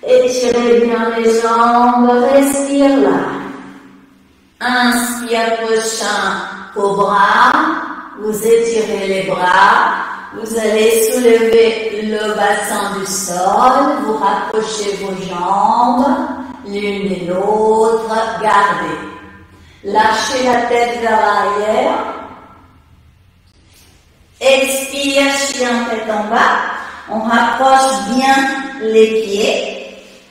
Étirez bien les jambes. Respire là. Inspire, prochain cobra. Vous étirez les bras. Vous allez soulever le bassin du sol. Vous rapprochez vos jambes l'une et l'autre. Gardez. Lâchez la tête vers l'arrière. Expire, chien tête en bas. On rapproche bien les pieds.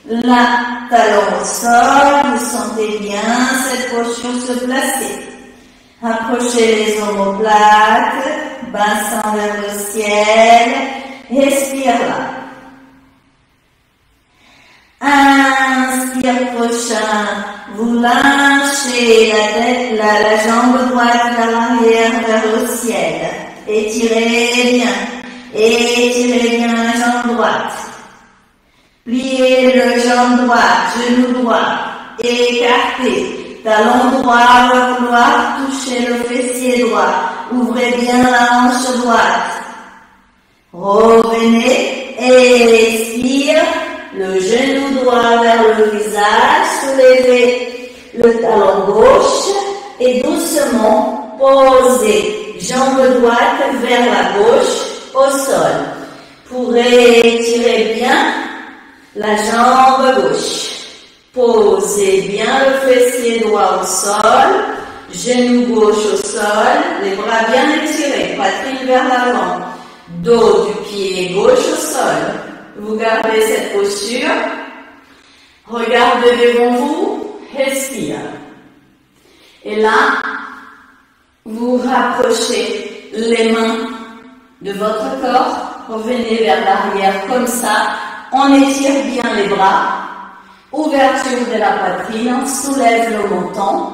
La talon au sol. Vous sentez bien cette posture se placer. Rapprochez les omoplates. Bassin vers le ciel. Respire là. Inspire, prochain. Vous lâchez la jambe droite vers l'arrière, vers le ciel. Étirez bien. Étirez bien la jambe droite. Pliez le jambe droite, genou droit. Écartez. Talon droit va vouloir toucher le fessier droit. Ouvrez bien la hanche droite. Revenez. Expire. Le genou droit vers le visage, soulevez le talon gauche et doucement posez jambe droite vers la gauche au sol. Pour étirer bien la jambe gauche. Posez bien le fessier droit au sol, genou gauche au sol, les bras bien étirés, poitrine vers l'avant, dos du pied gauche au sol. Vous gardez cette posture. Regardez devant vous. Respire. Et là, vous rapprochez les mains de votre corps. Revenez vers l'arrière comme ça. On étire bien les bras. Ouverture de la poitrine. On soulève le menton.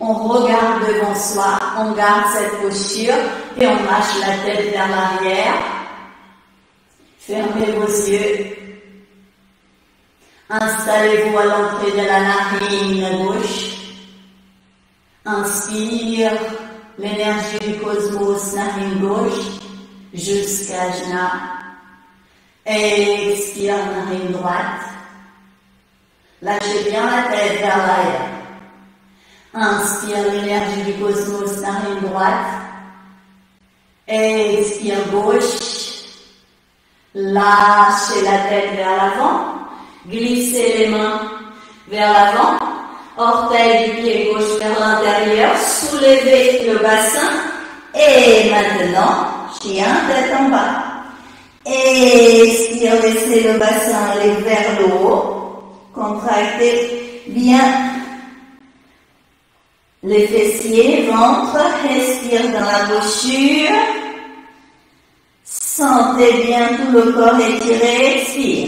On regarde devant soi. On garde cette posture. Et on lâche la tête vers l'arrière. Fermez vos yeux. Installez-vous à l'entrée de la narine gauche. Inspire l'énergie du cosmos, narine gauche, jusqu'à Jna. Expire, narine droite. Lâchez bien la tête vers l'arrière. Inspire l'énergie du cosmos, narine droite. Expire, gauche. Lâchez la tête vers l'avant. Glissez les mains vers l'avant. Orteil du pied gauche vers l'intérieur. Soulevez le bassin. Et maintenant, chien tête en bas. Expire, laissez le bassin aller vers le haut. Contractez bien les fessiers, ventre. Respire dans la posture. Sentez bien tout le corps étiré, expire.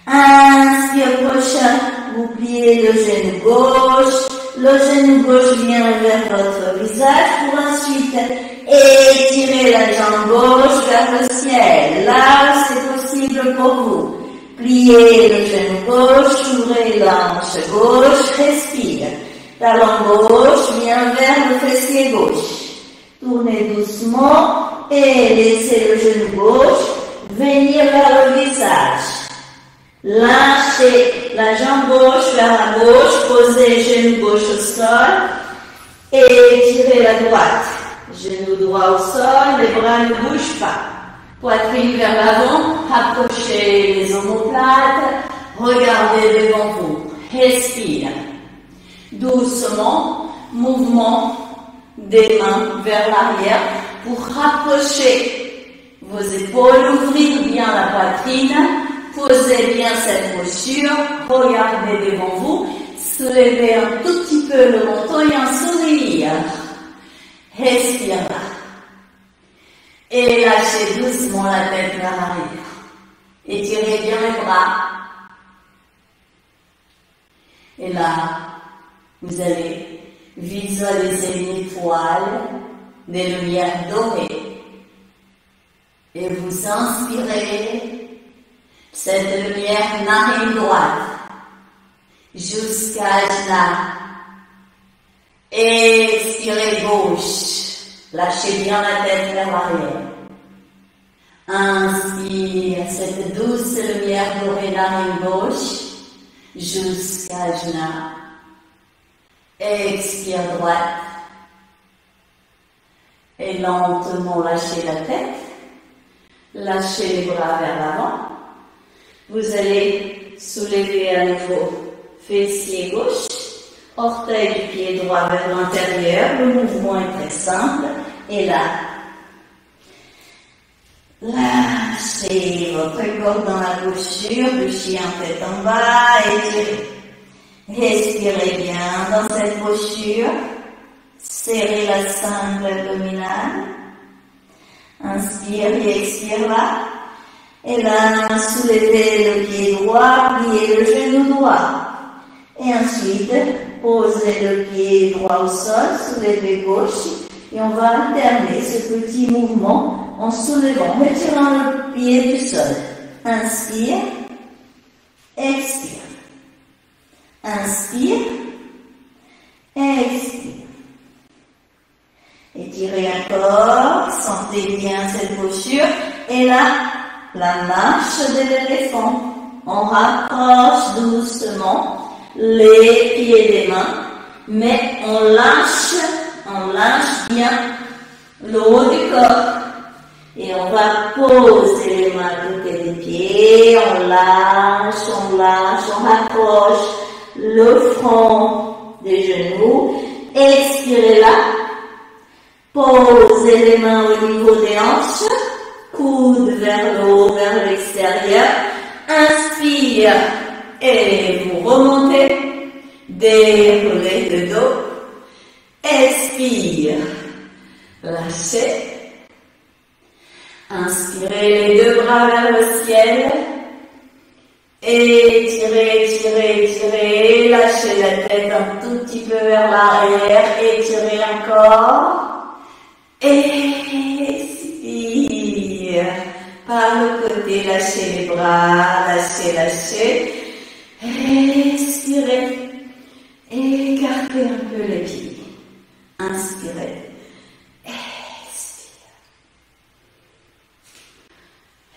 Inspire, prochain, vous pliez le genou gauche. Le genou gauche vient vers votre visage pour ensuite étirer la jambe gauche vers le ciel. Là, c'est possible pour vous. Pliez le genou gauche, ouvrez la hanche gauche, respire. Talon gauche vient vers le fessier gauche. Tournez doucement. Et laissez le genou gauche venir vers le visage. Lâchez la jambe gauche vers la gauche, posez le genou gauche au sol. Étirez la droite. Genou droit au sol, les bras ne bougent pas. Poitrine vers l'avant, approchez les omoplates, regardez devant vous. Respire. Doucement, mouvement des mains vers l'arrière pour rapprocher vos épaules, ouvrir bien la poitrine, posez bien cette posture, regardez devant vous, soulevez un tout petit peu le menton et un sourire. Respire là. Et lâchez doucement la tête vers l'arrière. Étirez bien les bras. Et là, vous allez visualiser une étoile, des lumières dorées. Et vous inspirez cette lumière narine droite jusqu'à Ajna. Expirez gauche. Lâchez bien la tête vers l'arrière. Inspire cette douce lumière dorée narine gauche jusqu'à Ajna. Expire droite. Et lentement lâchez la tête. Lâchez les bras vers l'avant. Vous allez soulever à nouveau fessier gauche. Orteil du pied droit vers l'intérieur. Le mouvement est très simple. Et là, lâchez votre corps dans la posture. Le chien tête en bas. Étirez. Respirez bien dans cette posture. Serrez la cingle abdominale. Inspire et expire là. Et là, soulevez le pied droit, pliez le genou droit. Et ensuite, posez le pied droit au sol, soulevez gauche. Et on va alterner ce petit mouvement en soulevant, retirant le pied du sol. Inspire, expire. Inspire, expire. Étirez encore, sentez bien cette posture. Et là, la marche de l'éléphant. On rapproche doucement les pieds des mains, mais on lâche bien le haut du corps. Et on va poser les mains à côté des pieds, on lâche, on rapproche le front des genoux. Expirez là. Posez les mains au niveau des hanches, coude vers le haut, vers l'extérieur. Inspire et vous remontez, déroulez le dos. Expire, lâchez. Inspirez les deux bras vers le ciel. Étirez, étirez, étirez. Lâchez la tête un tout petit peu vers l'arrière. Étirez encore. Expire. Par le côté, lâchez les bras, lâchez. Expirez. Écartez un peu les pieds. Inspirez.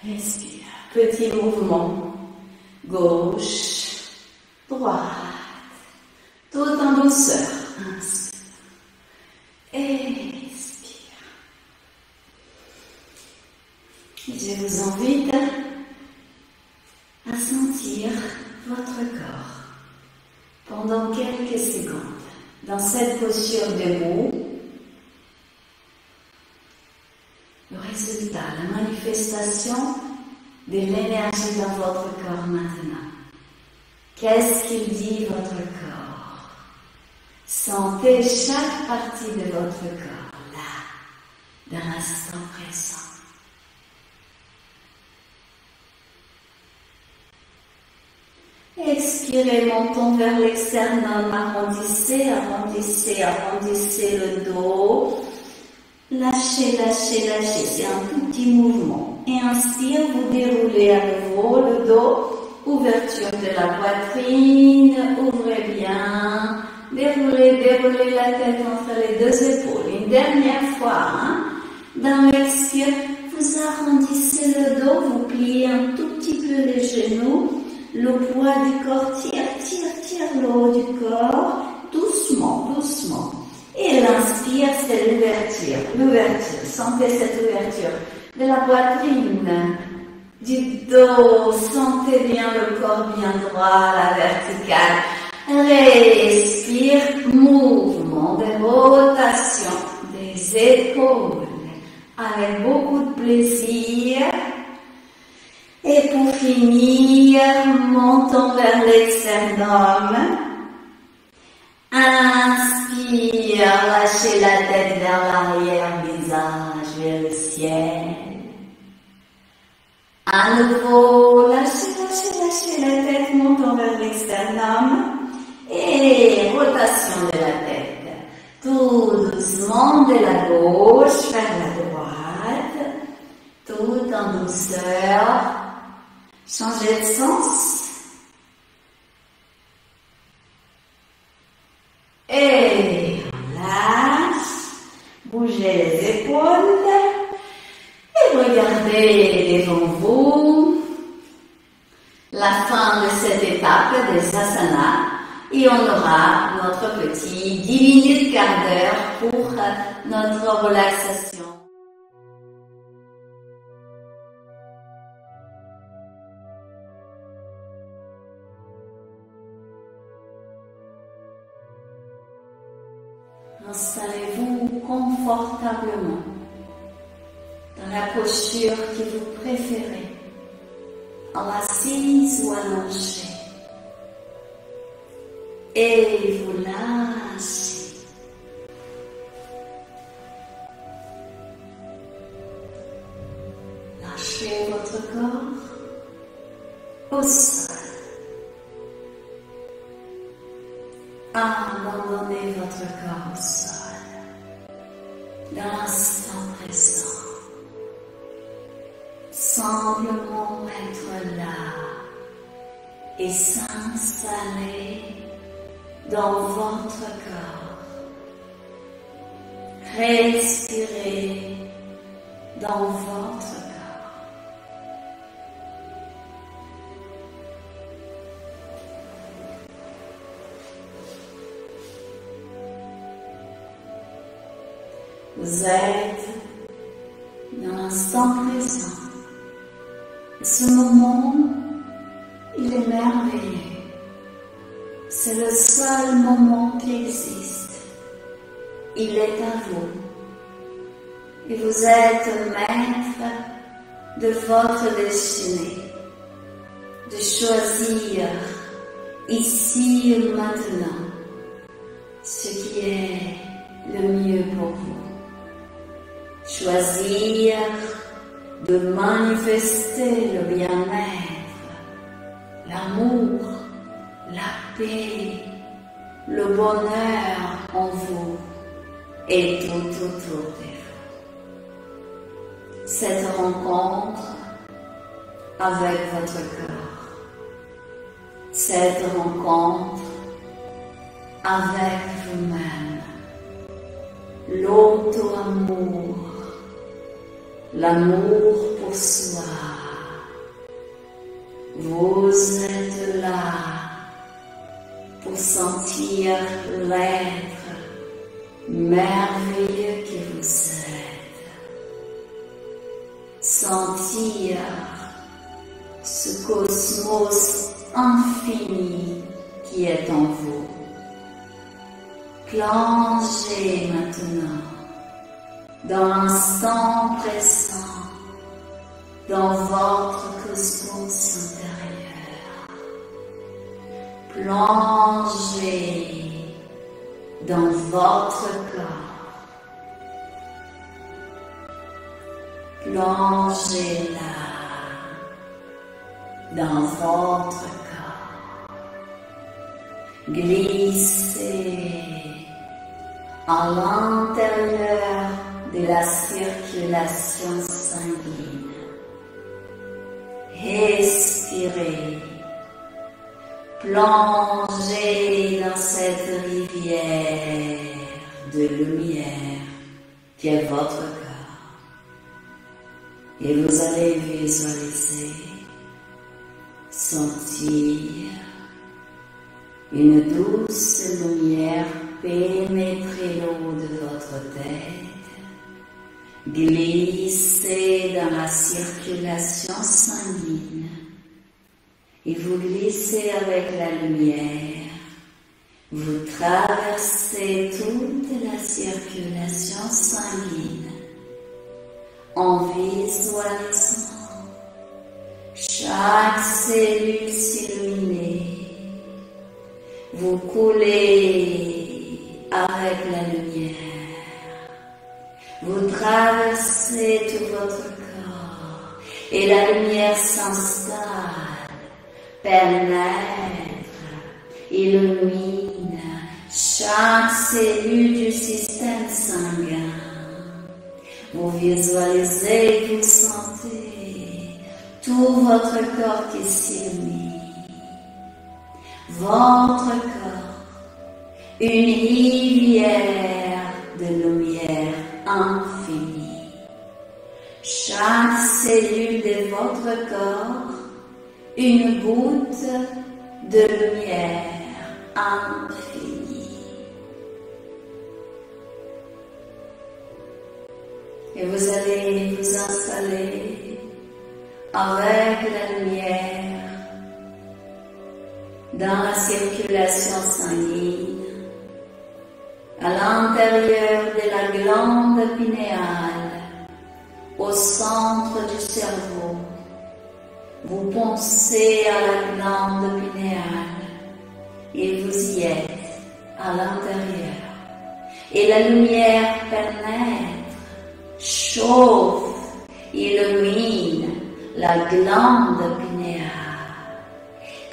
Expire. Petit mouvement. Gauche, droite. Tout en douceur. Inspire. Expire. Je vous invite à sentir votre corps pendant quelques secondes dans cette posture debout. Le résultat, la manifestation de l'énergie dans votre corps maintenant. Qu'est-ce qu'il dit votre corps? Sentez chaque partie de votre corps là, dans l'instant présent. Expirez, menton vers l'externum, arrondissez le dos. Lâchez, c'est un tout petit mouvement. Et inspire, vous déroulez à nouveau le dos, ouverture de la poitrine, ouvrez bien, déroulez la tête entre les deux épaules. Une dernière fois, dans l'expire, vous arrondissez le dos, vous pliez un tout petit peu les genoux, le poids du corps tire le haut du corps, doucement. Et l'inspire, c'est l'ouverture. L'ouverture, sentez cette ouverture de la poitrine, du dos, sentez bien le corps bien droit, la verticale. Respire, mouvement de rotation des épaules avec beaucoup de plaisir. Et pour finir, montons vers l'externum. Inspire, lâchez la tête vers l'arrière, visage vers le ciel. À nouveau, lâchez la tête, montons vers l'externum. Et rotation de la tête. Tout doucement de la gauche vers la droite. Tout en douceur. Changez de sens. Et relâche. Bougez les épaules. Et regardez devant vous la fin de cette étape des asanas. Et on aura notre petit 10 minutes, quart d'heure pour notre relaxation. Installez-vous confortablement dans la posture que vous préférez, assise ou allongée. Et vous lâchez. Lâchez votre corps au sol. Abandonnez votre corps au sol dans l'instant présent. Simplement être là et s'installer dans votre corps. Respirez dans votre corps. Vous êtes dans l'instant présent. Et ce moment, il est merveilleux. C'est le seul moment qui existe. Il est à vous. Et vous êtes maître de votre destinée. De choisir ici et maintenant ce qui est le mieux pour vous. Choisir de manifester le bien-être, l'amour, la paix, le bonheur en vous et tout autour de vous. Cette rencontre avec votre corps, cette rencontre avec vous-même, l'auto-amour, l'amour pour soi. Vous êtes là pour sentir l'être merveilleux que vous êtes. Sentir ce cosmos infini qui est en vous. Plongez maintenant dans l'instant présent, dans votre cosmos intérieur. Plongez dans votre corps. Plongez là, dans votre corps. Glissez à l'intérieur de la circulation sanguine. Respirez. Plongez dans cette rivière de lumière qui est votre corps. Et vous allez visualiser, sentir une douce lumière pénétrez le haut de votre tête, glissez dans la circulation sanguine et vous glissez avec la lumière. Vous traversez toute la circulation sanguine en visualisant chaque cellule s'illuminer. Vous coulez avec la lumière. Vous traversez tout votre corps et la lumière s'installe, pénètre, illumine chaque cellule du système sanguin. Vous visualisez, vous sentez tout votre corps qui s'illumine. Votre corps, une rivière de lumière infinie. Chaque cellule de votre corps, une goutte de lumière infinie. Et vous allez vous installer avec la lumière dans la circulation sanguine, à l'intérieur de la glande pinéale, au centre du cerveau. Vous pensez à la glande pinéale et vous y êtes à l'intérieur. Et la lumière pénètre, chauffe, illumine la glande pinéale,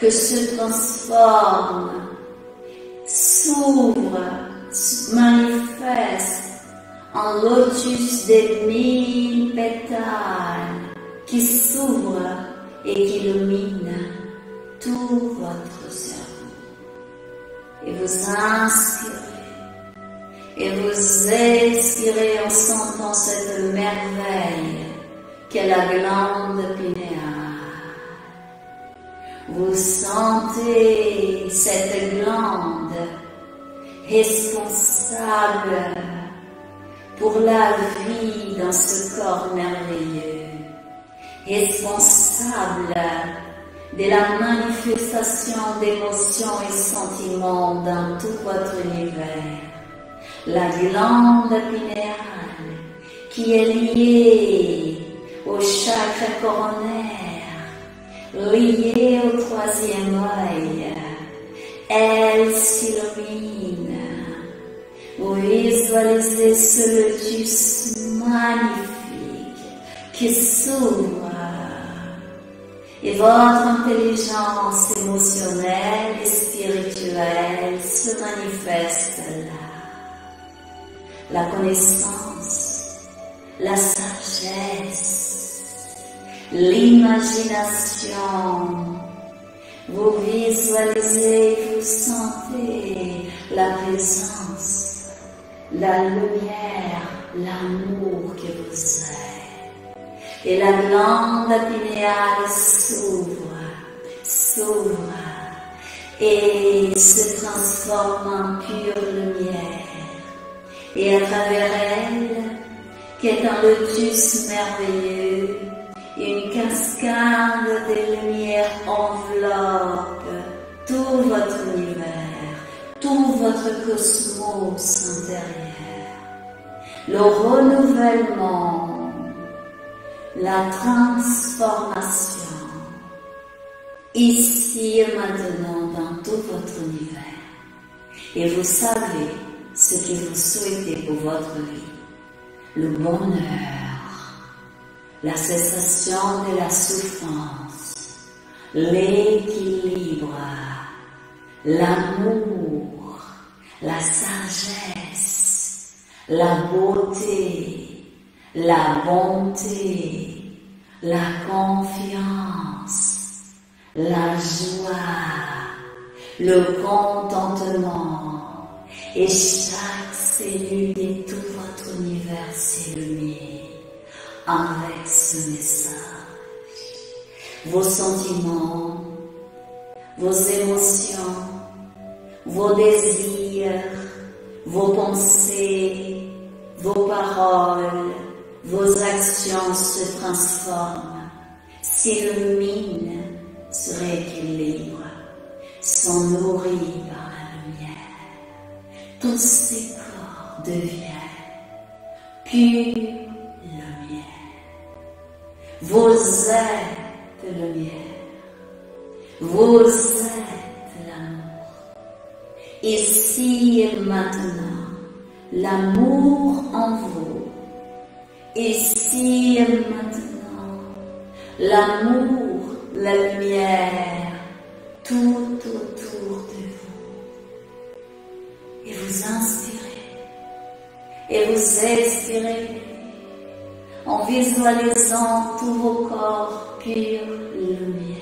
que se transforme, s'ouvre, se manifeste en lotus de 1000 pétales qui s'ouvre et qui illumine tout votre cerveau. Et vous inspirez et vous expirez en sentant cette merveille qu'est la glande pinéale. Vous sentez cette glande responsable pour la vie dans ce corps merveilleux, responsable de la manifestation d'émotions et sentiments dans tout votre univers. La glande pinéale qui est liée au chakra coronaire, liée au troisième œil, elle s'illumine. Vous visualisez ce lotus magnifique qui s'ouvre et votre intelligence émotionnelle et spirituelle se manifeste là. La connaissance, la sagesse, l'imagination. Vous visualisez, vous sentez la présence, la lumière, l'amour que vous êtes. Et la glande pinéale s'ouvre et se transforme en pure lumière. Et à travers elle, qui est un lotus merveilleux, une cascade de lumière enveloppe tout votre univers, tout votre cosmos intérieur. Le renouvellement, la transformation, ici et maintenant dans tout votre univers. Et vous savez ce que vous souhaitez pour votre vie. Le bonheur, la cessation de la souffrance, l'équilibre, l'amour, la sagesse, la beauté, la bonté, la confiance, la joie, le contentement, et chaque cellule de tout votre univers s'illumine avec ce message. Vos sentiments, vos émotions, vos désirs, vos pensées, vos paroles, vos actions se transforment, s'illuminent, se rééquilibrent, sont nourris par la lumière. Tous ces corps deviennent pure lumière. Vous êtes lumière. Vous êtes l'amour. Ici et maintenant, l'amour en vous. Ici et maintenant, l'amour, la lumière, tout autour de vous. Et vous inspirez, et vous expirez, en visualisant tous vos corps pure lumière.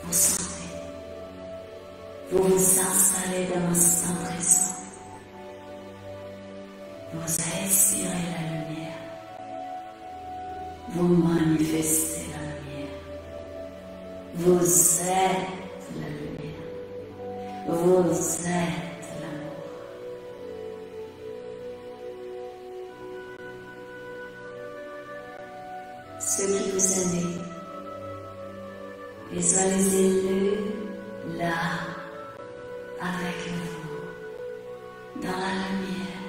Vous sentez, vous vous installez dans l'instant présent. Vous expirez la lumière. Vous manifestez la lumière. Vous êtes la lumière. Vous êtes l'amour. Ceux qui vous aiment, visualisez-le là, avec vous, dans la lumière.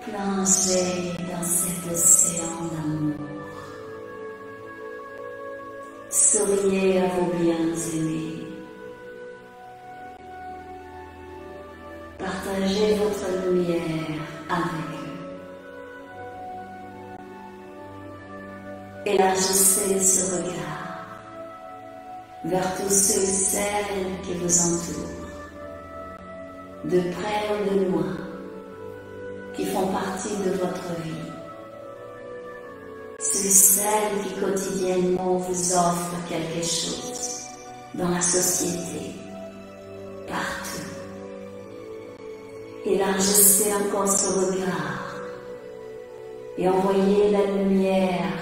Plongez dans cet océan d'amour. Souriez à vos bien-aimés. Partagez votre lumière avec eux. Élargissez ce regard vers tous ceux et celles qui vous entourent, de près ou de loin, qui font partie de votre vie. Ceux et celles qui quotidiennement vous offrent quelque chose dans la société, partout. Élargissez encore ce regard et envoyez la lumière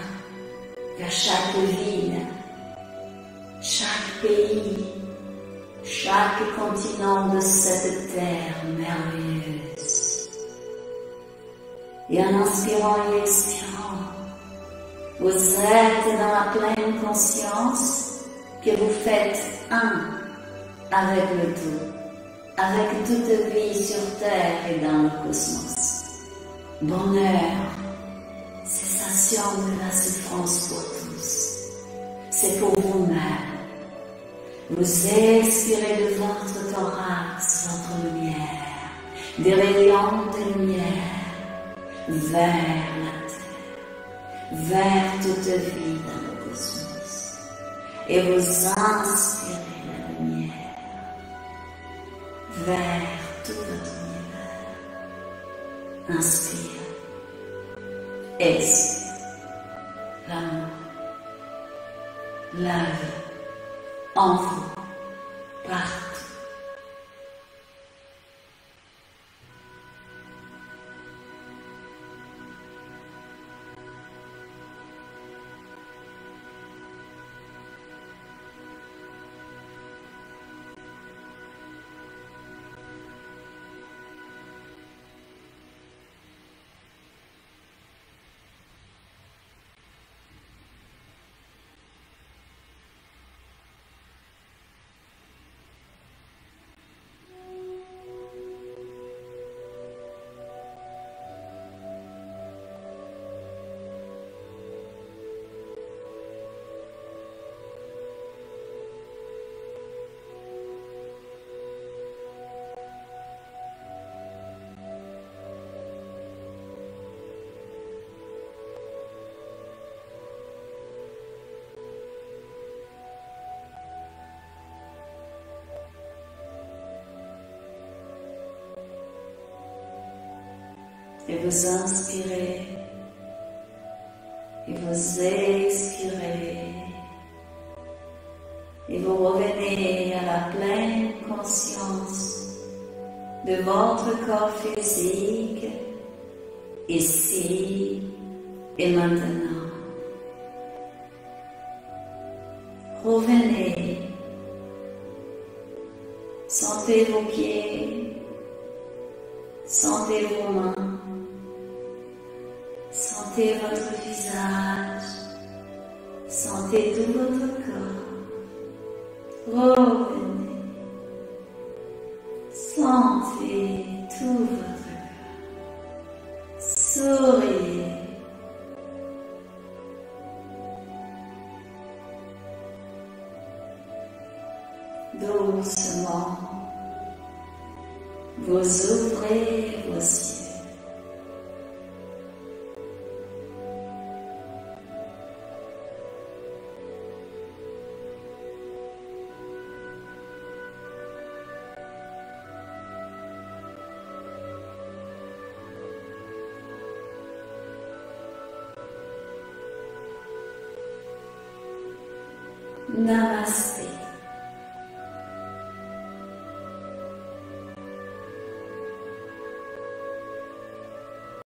vers chaque ville, chaque pays, chaque continent de cette terre merveilleuse. Et en inspirant et expirant, vous êtes dans la pleine conscience que vous faites un avec le tout, avec toute vie sur terre et dans le cosmos. Bonheur, cessation de la souffrance pour tous. C'est pour vous-même. Vous expirez de votre thorax votre lumière, des rayons de lumière vers la terre, vers toute vie dans le cosmos. Et vous inspirez la lumière vers tout votre univers. Inspire. Expire. L'amour, la vie, en vous, partout. Et vous inspirez, et vous expirez, et vous revenez à la pleine conscience de votre corps physique, ici et maintenant. Revenez Sentez vos pieds, sentez vos mains, sentez votre visage, sentez tout votre corps. Revenez, sentez tout votre corps. Souriez. Doucement, vous ouvrez vos yeux. Namasté.